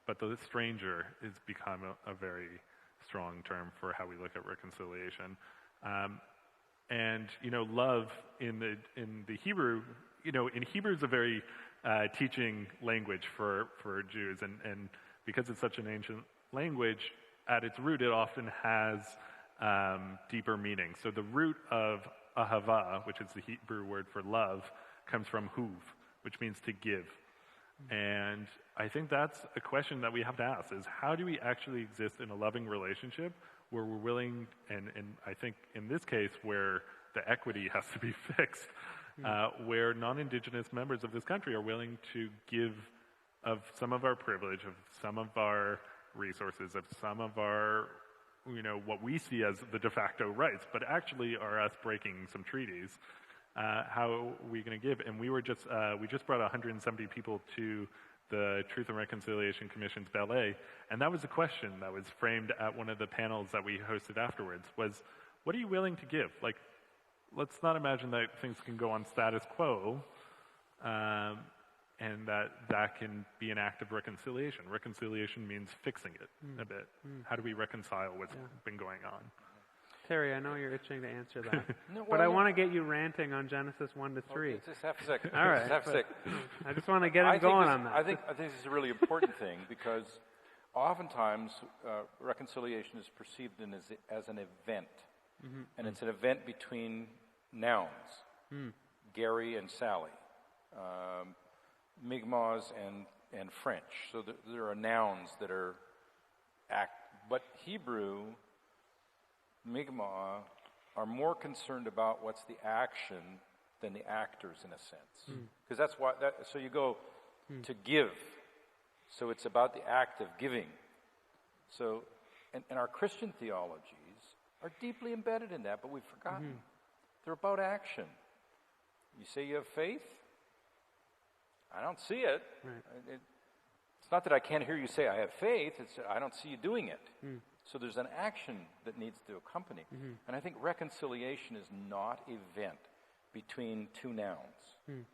[SPEAKER 9] But the stranger has become a very strong term for how we look at reconciliation. And love in the Hebrew, in Hebrew is a very teaching language for Jews, and because it's such an ancient language, at its root it often has deeper meaning. So the root of ahava, which is the Hebrew word for love, comes from huv, which means to give. And I think that's a question that we have to ask, is how do we actually exist in a loving relationship where we're willing, and I think in this case where the equity has to be fixed, where non-Indigenous members of this country are willing to give of some of our privilege, of some of our resources, of some of our, what we see as the de facto rights, but actually are us breaking some treaties. How are we going to give? And we just brought 170 people to the Truth and Reconciliation Commission's ballet, and that was a question that was framed at one of the panels that we hosted afterwards, was, what are you willing to give? Like, let's not imagine that things can go on status quo, and that can be an act of reconciliation. Reconciliation means fixing it a bit. How do we reconcile what's been going on?
[SPEAKER 3] Terry, I know you're itching to answer that, but I want to get you ranting on Genesis 1 to 3.
[SPEAKER 8] Just half a second.
[SPEAKER 3] All right.
[SPEAKER 8] Just half a second.
[SPEAKER 3] I just want to get him going on that.
[SPEAKER 8] I think this is a really important thing, because oftentimes reconciliation is perceived as an event, and it's an event between nouns, Gary and Sally, Mi'kmaq and French. So there are nouns that are but Hebrew, Mi'kmaq, are more concerned about what's the action than the actors, in a sense. Because that's why, so you go to give. So it's about the act of giving. So, and our Christian theologies are deeply embedded in that, but we've forgotten. They're about action. You say you have faith? I don't see it. Right. It's not that I can't hear you say I have faith, it's I don't see you doing it. So there's an action that needs to accompany. And I think reconciliation is not event between two nouns.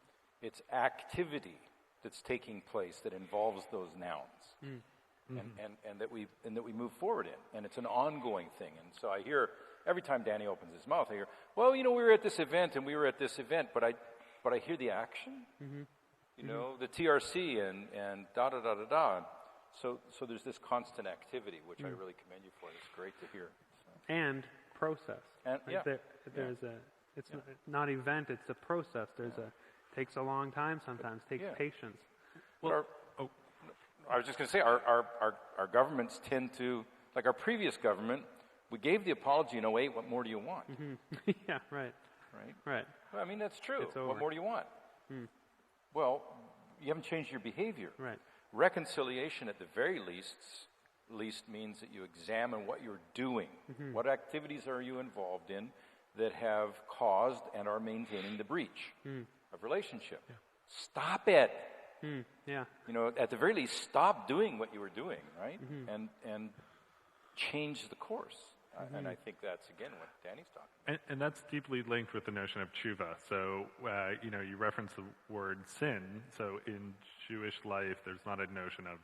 [SPEAKER 8] It's activity that's taking place that involves those nouns. And that we move forward in. And it's an ongoing thing. And so I hear, every time Danny opens his mouth, I hear, well, we were at this event and we were at this event, but I hear the action. The TRC and da-da-da-da-da. So there's this constant activity, which I really commend you for. It's great to hear. So.
[SPEAKER 3] And process.
[SPEAKER 8] And,
[SPEAKER 3] It's not event, it's a process. Takes a long time sometimes, takes patience.
[SPEAKER 8] Well, I was just going to say, our governments tend to, like our previous government, we gave the apology in 2008, what more do you want?
[SPEAKER 3] Yeah, right.
[SPEAKER 8] Well, I mean, that's true. What more do you want? Well, you haven't changed your behavior.
[SPEAKER 3] Right.
[SPEAKER 8] Reconciliation, at the very least means that you examine what you're doing. What activities are you involved in that have caused and are maintaining the breach of relationship? Stop it. At the very least, stop doing what you were doing, right? And change the course. And I think that's, again, what Danny's talking about.
[SPEAKER 9] And that's deeply linked with the notion of tshuva. So, you reference the word sin. So in Jewish life, there's not a notion of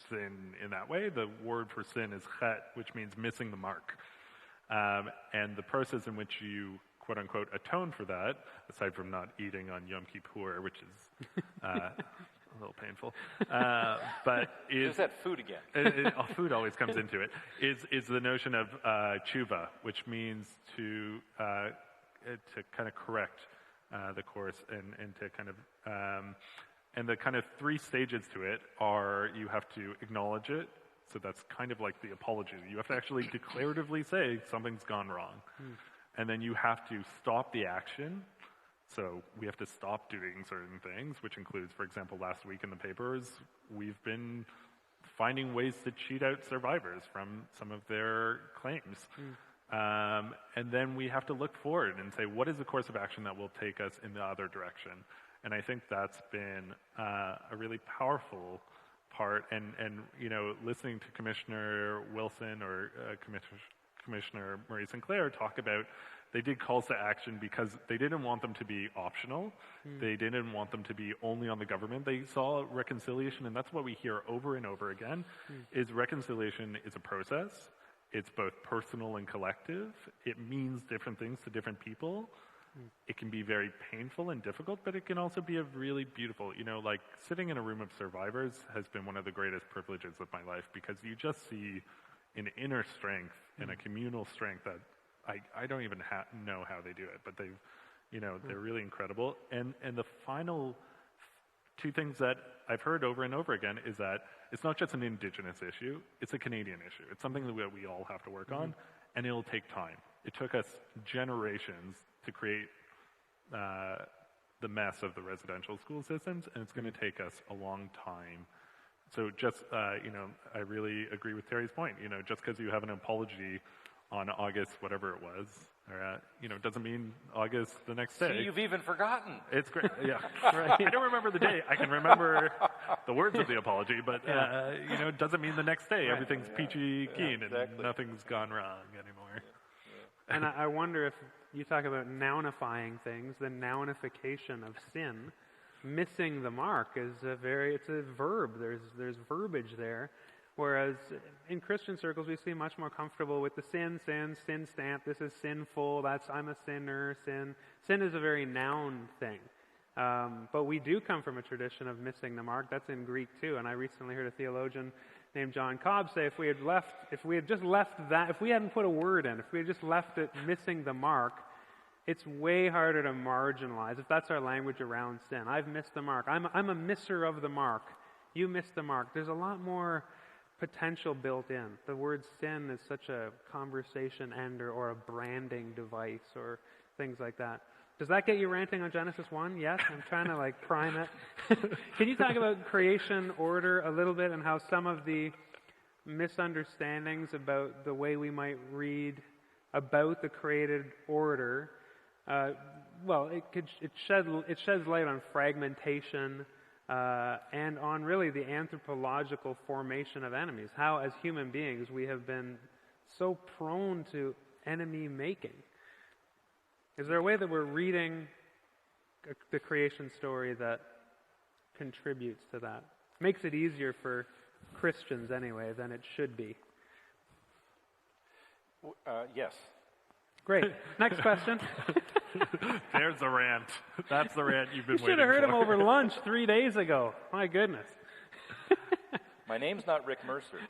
[SPEAKER 9] sin in that way. The word for sin is chet, which means missing the mark. And the process in which you, quote unquote, atone for that, aside from not eating on Yom Kippur, which is a little painful, but
[SPEAKER 8] is that food again?
[SPEAKER 9] Food always comes into it. Is the notion of tshuva, which means to kind of correct the course and to kind of and the kind of three stages to it are you have to acknowledge it. So that's kind of like the apology. You have to actually declaratively say something's gone wrong. And then you have to stop the action. So we have to stop doing certain things, which includes, for example, last week in the papers, we've been finding ways to cheat out survivors from some of their claims. And then we have to look forward and say, what is the course of action that will take us in the other direction? And I think that's been a really powerful part. And listening to Commissioner Wilson or Commissioner Marie Sinclair talk about, they did calls to action because they didn't want them to be optional. They didn't want them to be only on the government. They saw reconciliation, and that's what we hear over and over again, is reconciliation is a process. It's both personal and collective. It means different things to different people. It can be very painful and difficult, but it can also be a really beautiful, like sitting in a room of survivors has been one of the greatest privileges of my life because you just see an inner strength and a communal strength that I don't even know how they do it, but they're really incredible. And the final two things that I've heard over and over again is that it's not just an Indigenous issue, it's a Canadian issue. It's something that we all have to work on, and it'll take time. It took us generations to create the mess of the residential school systems, and it's going to take us a long time. So just, I really agree with Terry's point. Just because you have an apology on August, whatever it was, or, doesn't mean August the next day.
[SPEAKER 8] See, you've even forgotten.
[SPEAKER 9] It's great, yeah. Right. I don't remember the day. I can remember the words of the apology, but, it doesn't mean the next day everything's peachy keen and nothing's gone wrong anymore.
[SPEAKER 3] And I wonder if you talk about nounifying things, the nounification of sin, missing the mark is it's a verb. There's verbiage there. Whereas in Christian circles, we seem much more comfortable with the sin stamp. This is sinful. I'm a sinner. Sin is a very noun thing. But we do come from a tradition of missing the mark. That's in Greek too. And I recently heard a theologian named John Cobb say if we hadn't put a word in, if we had just left it missing the mark, it's way harder to marginalize. If that's our language around sin, I've missed the mark. I'm a misser of the mark. You missed the mark. There's a lot more potential built in. The word sin is such a conversation ender or a branding device or things like that. Does that get you ranting on Genesis 1? Yes? I'm trying to prime it. Can you talk about creation order a little bit and how some of the misunderstandings about the way we might read about the created order, it sheds light on fragmentation and on really the anthropological formation of enemies. How, as human beings, we have been so prone to enemy making. Is there a way that we're reading the creation story that contributes to that? Makes it easier for Christians, anyway, than it should be.
[SPEAKER 8] Yes.
[SPEAKER 3] Great. Next question.
[SPEAKER 9] There's the rant. That's the rant you've been waiting for.
[SPEAKER 3] You should have heard him over lunch 3 days ago. My goodness.
[SPEAKER 8] My name's not Rick Mercer.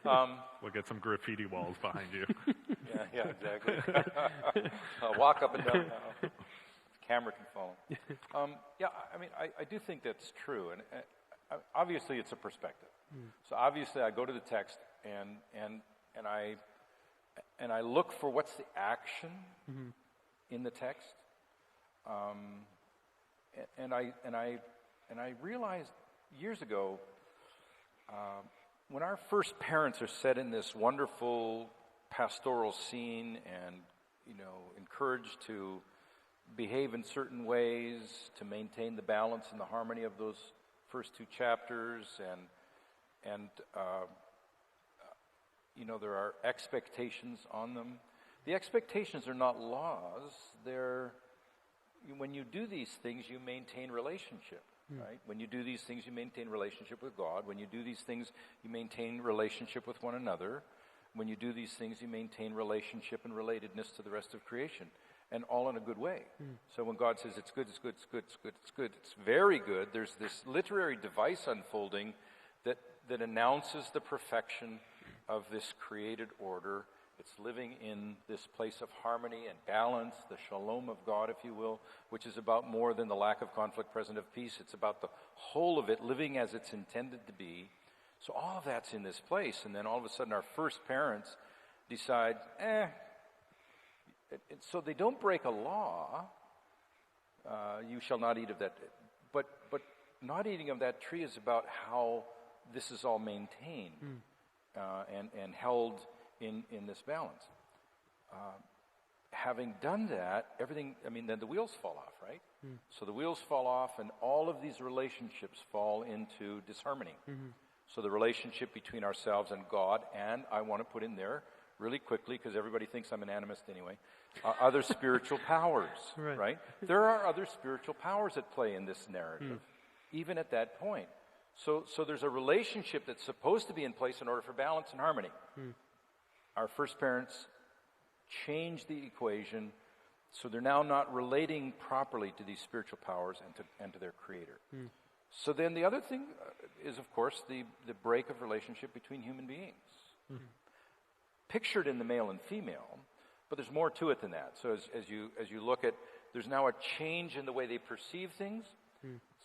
[SPEAKER 9] We'll get some graffiti walls behind you.
[SPEAKER 8] Yeah, exactly. I'll walk up and down now. Camera can follow. I do think that's true, and obviously it's a perspective. So obviously I go to the text and I look for what's the action in the text, and I realized years ago when our first parents are set in this wonderful pastoral scene and encouraged to behave in certain ways to maintain the balance and the harmony of those first two chapters, and there are expectations on them. The expectations are not laws. When you do these things, you maintain relationship, right? When you do these things, you maintain relationship with God. When you do these things, you maintain relationship with one another. When you do these things, you maintain relationship and relatedness to the rest of creation, and all in a good way. So when God says it's good, it's good, it's good, it's good, it's good, it's very good, there's this literary device unfolding that announces the perfection of this created order. It's living in this place of harmony and balance, the shalom of God, if you will, which is about more than the lack of conflict present of peace. It's about the whole of it living as it's intended to be. So all of that's in this place. And then all of a sudden our first parents decide, so they don't break a law. You shall not eat of that. But not eating of that tree is about how this is all maintained and held in this balance. Having done that, then the wheels fall off, right? So the wheels fall off and all of these relationships fall into disharmony. So the relationship between ourselves and God, and I want to put in there really quickly, because everybody thinks I'm an animist anyway, other spiritual powers, right? There are other spiritual powers at play in this narrative, even at that point. So there's a relationship that's supposed to be in place in order for balance and harmony. Our first parents changed the equation, so they're now not relating properly to these spiritual powers and to their Creator. So then the other thing is, of course, the break of relationship between human beings. Pictured in the male and female, but there's more to it than that. So as you look at, there's now a change in the way they perceive things.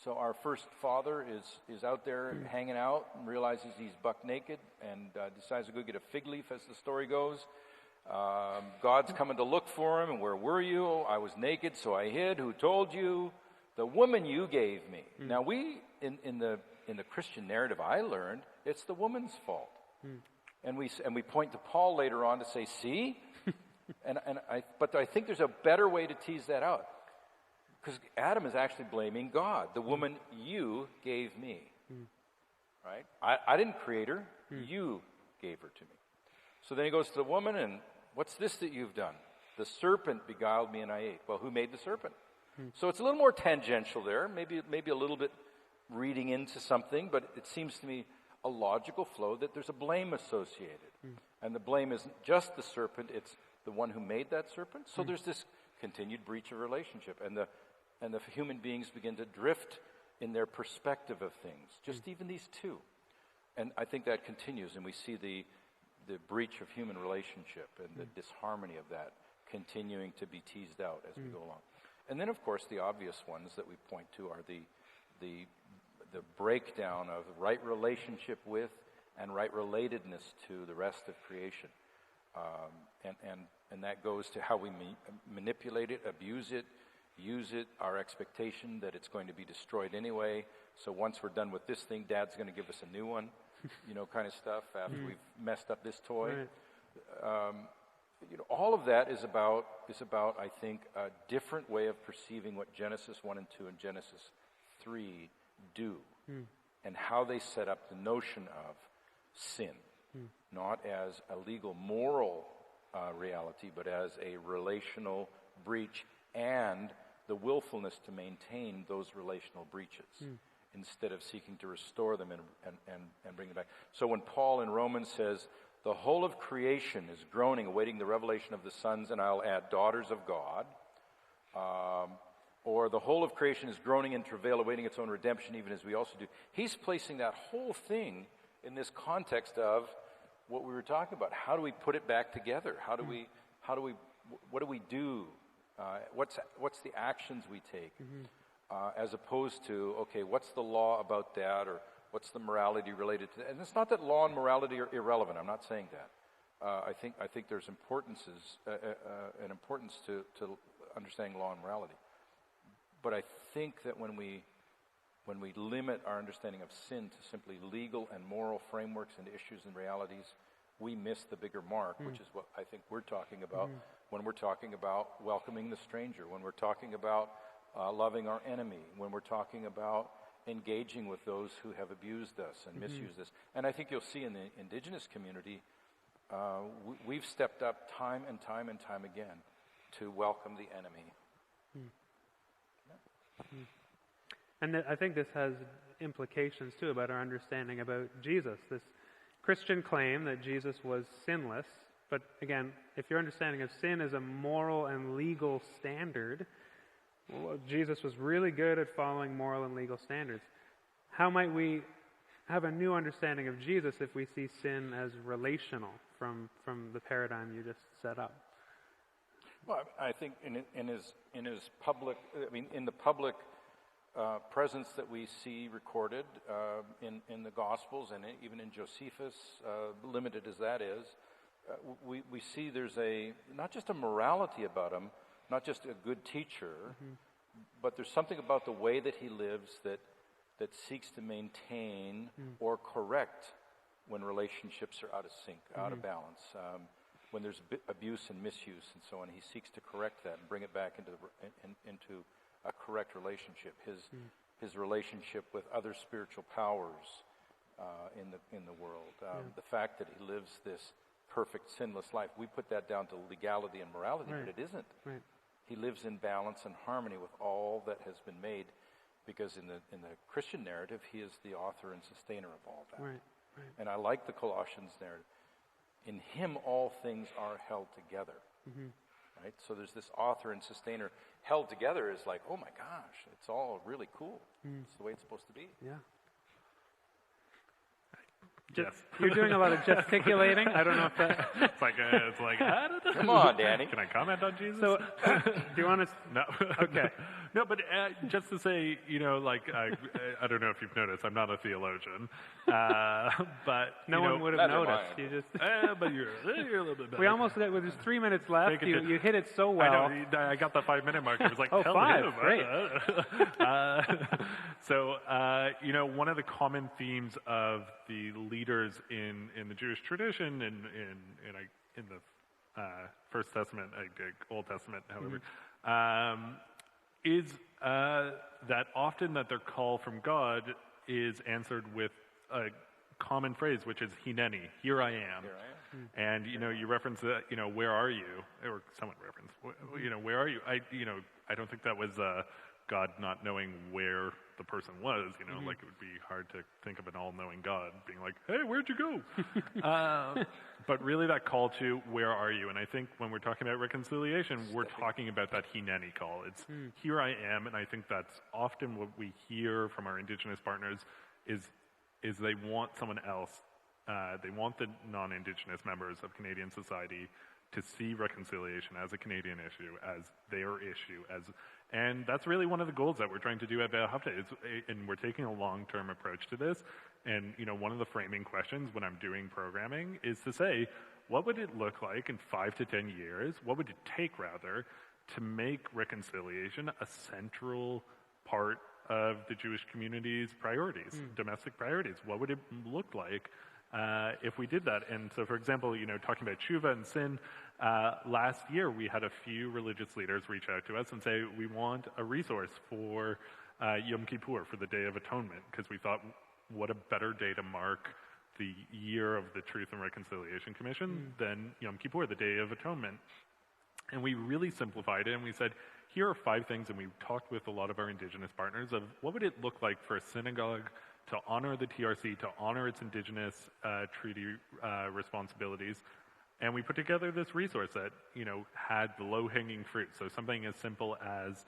[SPEAKER 8] So our first father is out there hanging out and realizes he's buck naked and decides to go get a fig leaf, as the story goes. God's coming to look for him, and where were you? I was naked, so I hid. Who told you? The woman you gave me. Now we, in the Christian narrative I learned, it's the woman's fault. And we point to Paul later on to say, see? But I think there's a better way to tease that out. Because Adam is actually blaming God. The woman you gave me. Right? I didn't create her. You gave her to me. So then he goes to the woman, and what's this that you've done? The serpent beguiled me and I ate. Well, who made the serpent? So it's a little more tangential there, maybe a little bit reading into something, but it seems to me a logical flow that there's a blame associated. And the blame isn't just the serpent, it's the one who made that serpent. So there's this continued breach of relationship, and the human beings begin to drift in their perspective of things, just even these two. And I think that continues, and we see the breach of human relationship and the disharmony of that continuing to be teased out as we go along. And then, of course, the obvious ones that we point to are the breakdown of right relationship with and right relatedness to the rest of creation. And that goes to how we manipulate it, abuse it, use it, our expectation that it's going to be destroyed anyway. So once we're done with this thing, Dad's going to give us a new one, kind of stuff after we've messed up this toy. All of that is about, I think, a different way of perceiving what Genesis 1 and 2 and Genesis 3 do, and how they set up the notion of sin, not as a legal moral reality, but as a relational breach and the willfulness to maintain those relational breaches instead of seeking to restore them and bring them back. So when Paul in Romans says, the whole of creation is groaning, awaiting the revelation of the sons, and I'll add daughters of God, or the whole of creation is groaning in travail, awaiting its own redemption, even as we also do. He's placing that whole thing in this context of what we were talking about. How do we put it back together? What do we do? What's the actions we take? As opposed to, okay, what's the law about that, or what's the morality related to that? And it's not that law and morality are irrelevant. I'm not saying that. I think there's an importance to understanding law and morality. But I think that when we limit our understanding of sin to simply legal and moral frameworks and issues and realities, we miss the bigger mark, which is what I think we're talking about when we're talking about welcoming the stranger, when we're talking about loving our enemy, when we're talking about engaging with those who have abused us and misused us. And I think you'll see in the indigenous community, we've stepped up time and time and time again to welcome the enemy.
[SPEAKER 3] And I think this has implications, too, about our understanding about Jesus. This Christian claim that Jesus was sinless, but again, if your understanding of sin is a moral and legal standard, well, Jesus was really good at following moral and legal standards. How might we have a new understanding of Jesus if we see sin as relational from the paradigm you just set up?
[SPEAKER 8] Well, I think in his public, in the public presence that we see recorded in the Gospels and even in Josephus, limited as that is, we see there's not just a morality about him, not just a good teacher, but there's something about the way that he lives that seeks to maintain or correct when relationships are out of sync, out of balance. When there's abuse and misuse and so on, he seeks to correct that and bring it back into a correct relationship. His relationship with other spiritual powers in the world. The fact that he lives this perfect, sinless life, we put that down to legality and morality, but it isn't.
[SPEAKER 3] Right.
[SPEAKER 8] He lives in balance and harmony with all that has been made, because in the Christian narrative, he is the author and sustainer of all that.
[SPEAKER 3] Right.
[SPEAKER 8] And I like the Colossians narrative. In him, all things are held together. Right? So there's this author and sustainer. Held together is like, oh my gosh, it's all really cool. It's the way it's supposed to be.
[SPEAKER 3] Yeah.
[SPEAKER 9] Yes.
[SPEAKER 3] You're doing a lot of gesticulating. I don't know if that...
[SPEAKER 9] It's like,
[SPEAKER 8] Come on, Danny.
[SPEAKER 9] Can I comment on Jesus?
[SPEAKER 3] So, do you want to...
[SPEAKER 9] No.
[SPEAKER 3] Okay.
[SPEAKER 9] No, but just to say, I don't know if you've noticed, I'm not a theologian, but...
[SPEAKER 3] No one would have noticed.
[SPEAKER 8] Mind.
[SPEAKER 3] You just...
[SPEAKER 9] but you're a little bit better.
[SPEAKER 3] We almost did, with just 3 minutes left, you hit it so well.
[SPEAKER 9] I know, I got the 5-minute mark. It was like,
[SPEAKER 3] oh,
[SPEAKER 9] tell
[SPEAKER 3] 5,
[SPEAKER 9] him.
[SPEAKER 3] great.
[SPEAKER 9] So, one of the common themes of the leaders in the Jewish tradition and in the First Testament, Old Testament, however, is that often that their call from God is answered with a common phrase, which is hineni, here I am. And, you reference that, where are you? Or someone referenced, where are you? I don't think that was God not knowing where the person was, like it would be hard to think of an all-knowing God being like, hey, where'd you go? But really that call to where are you? And I think when we're talking about reconciliation, we're talking about that hineni call. It's here I am, and I think that's often what we hear from our Indigenous partners is they want someone else, they want the non-Indigenous members of Canadian society to see reconciliation as a Canadian issue, as their issue, and that's really one of the goals that we're trying to do at Be'ahafta, and we're taking a long-term approach to this. And one of the framing questions when I'm doing programming is to say, what would it look like in 5 to 10 years? What would it take, rather, to make reconciliation a central part of the Jewish community's priorities, domestic priorities? What would it look like if we did that? And so, for example, talking about tshuva and sin, last year we had a few religious leaders reach out to us and say, we want a resource for Yom Kippur, for the Day of Atonement, because we thought, what a better day to mark the year of the Truth and Reconciliation Commission than Yom Kippur, the Day of Atonement. And we really simplified it, and we said, here are 5 things, and we talked with a lot of our Indigenous partners of what would it look like for a synagogue to honor the TRC, to honor its Indigenous treaty responsibilities. And we put together this resource that, had the low-hanging fruit. So something as simple as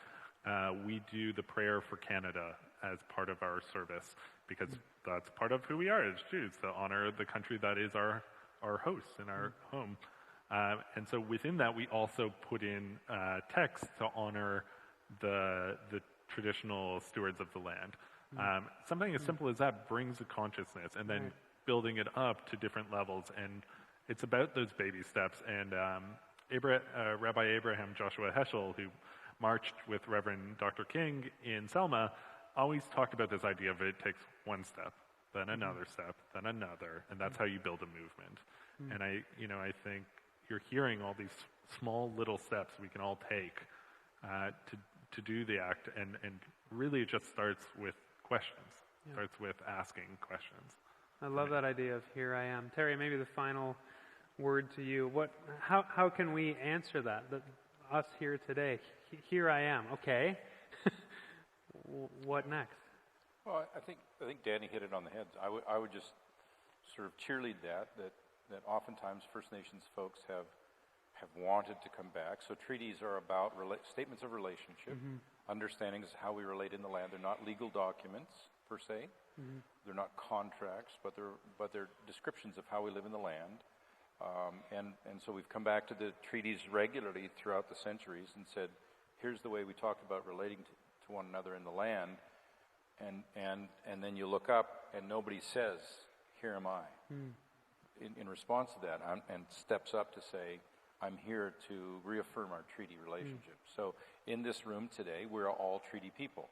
[SPEAKER 9] we do the prayer for Canada as part of our service, because that's part of who we are as Jews, to honor the country that is our host and our home. And so within that, we also put in text to honor the traditional stewards of the land. Something as simple as that brings a consciousness, and then building it up to different levels. And it's about those baby steps. And Rabbi Abraham Joshua Heschel, who marched with Reverend Dr. King in Selma, always talked about this idea of it takes one step, then another step, then another, and that's how you build a movement. And I think you're hearing all these small little steps we can all take to do the act, and really it just starts with questions. Starts with asking questions.
[SPEAKER 3] I love that idea of here I am. Terry, maybe the final word to you. How can we answer that? Us here today, here I am. Okay. What next?
[SPEAKER 8] Well, I think Danny hit it on the head. I would just sort of cheerlead that oftentimes First Nations folks have wanted to come back. So treaties are about statements of relationship, understandings of how we relate in the land. They're not legal documents per se. They're not contracts, but they're descriptions of how we live in the land. And so we've come back to the treaties regularly throughout the centuries and said, here's the way we talk about relating to one another in the land. And then you look up and nobody says, here am I, in response to that, and steps up to say, I'm here to reaffirm our treaty relationship. So in this room today, we're all treaty people.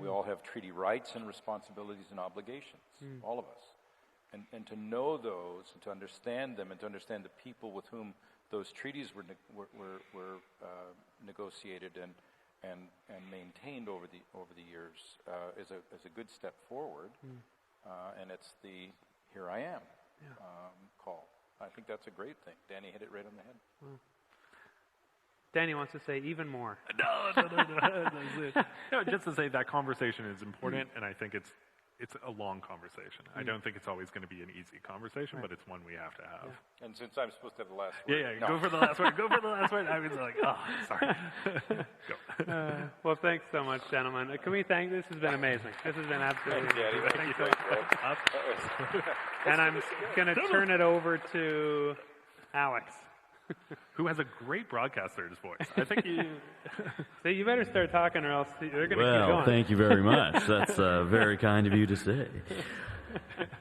[SPEAKER 8] We all have treaty rights and responsibilities and obligations, all of us. And to know those, and to understand them, and to understand the people with whom those treaties were negotiated and maintained over the years is a good step forward. And it's the "Here I am" call. I think that's a great thing. Danny hit it right on the head.
[SPEAKER 3] Danny wants to say even more.
[SPEAKER 9] No, just to say that conversation is important, and I think it's a long conversation. I don't think it's always going to be an easy conversation, but it's one we have to have.
[SPEAKER 8] Yeah. And since I'm supposed to have the last word.
[SPEAKER 9] Yeah, no. Go for the last word. Go for the last word. I was like, oh, sorry. Go.
[SPEAKER 3] Well, thanks so much, gentlemen. Can we thank? This has been amazing. This has been absolutely amazing.
[SPEAKER 8] Thank you.
[SPEAKER 3] And I'm going to turn it over to Alex,
[SPEAKER 9] who has a great broadcaster's voice. I think you...
[SPEAKER 3] So you better start talking or else they're going to keep going.
[SPEAKER 1] Well, thank you very much. That's very kind of you to say.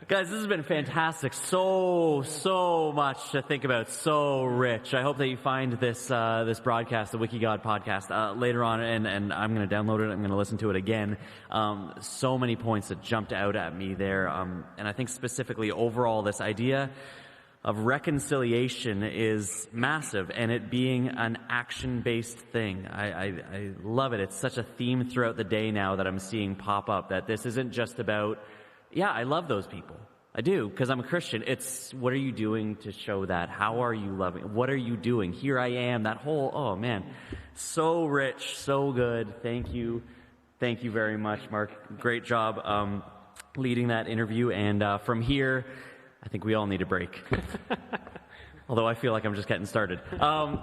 [SPEAKER 1] Guys, this has been fantastic. So much to think about. So rich. I hope that you find this broadcast, the WikiGod podcast, later on, and I'm going to download it. I'm going to listen to it again. So many points that jumped out at me there. And I think specifically overall this idea of reconciliation is massive, and it being an action-based thing. I love it. It's such a theme throughout the day now that I'm seeing pop up, that this isn't just about, yeah, I love those people. I do, because I'm a Christian. It's, what are you doing to show that? How are you loving? What are you doing? Here I am. That whole, oh man, so rich, so good. Thank you. Thank you very much, Mark. Great job leading that interview. And from here, I think we all need a break. Although I feel like I'm just getting started.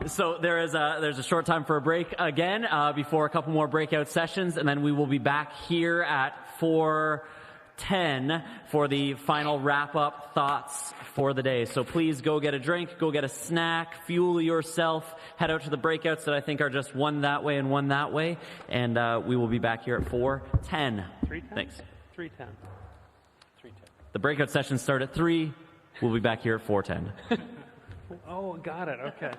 [SPEAKER 1] So there's a short time for a break again before a couple more breakout sessions, and then we will be back here at 4:10 for the final wrap-up thoughts for the day. So please go get a drink, go get a snack, fuel yourself, head out to the breakouts that I think are just one that way and one that way, and we will be back here at 4:10.
[SPEAKER 3] 3:10?
[SPEAKER 1] Thanks.
[SPEAKER 3] 3:10.
[SPEAKER 1] The breakout sessions start at 3. We'll be back here at 4:10.
[SPEAKER 3] Oh, got it. Okay.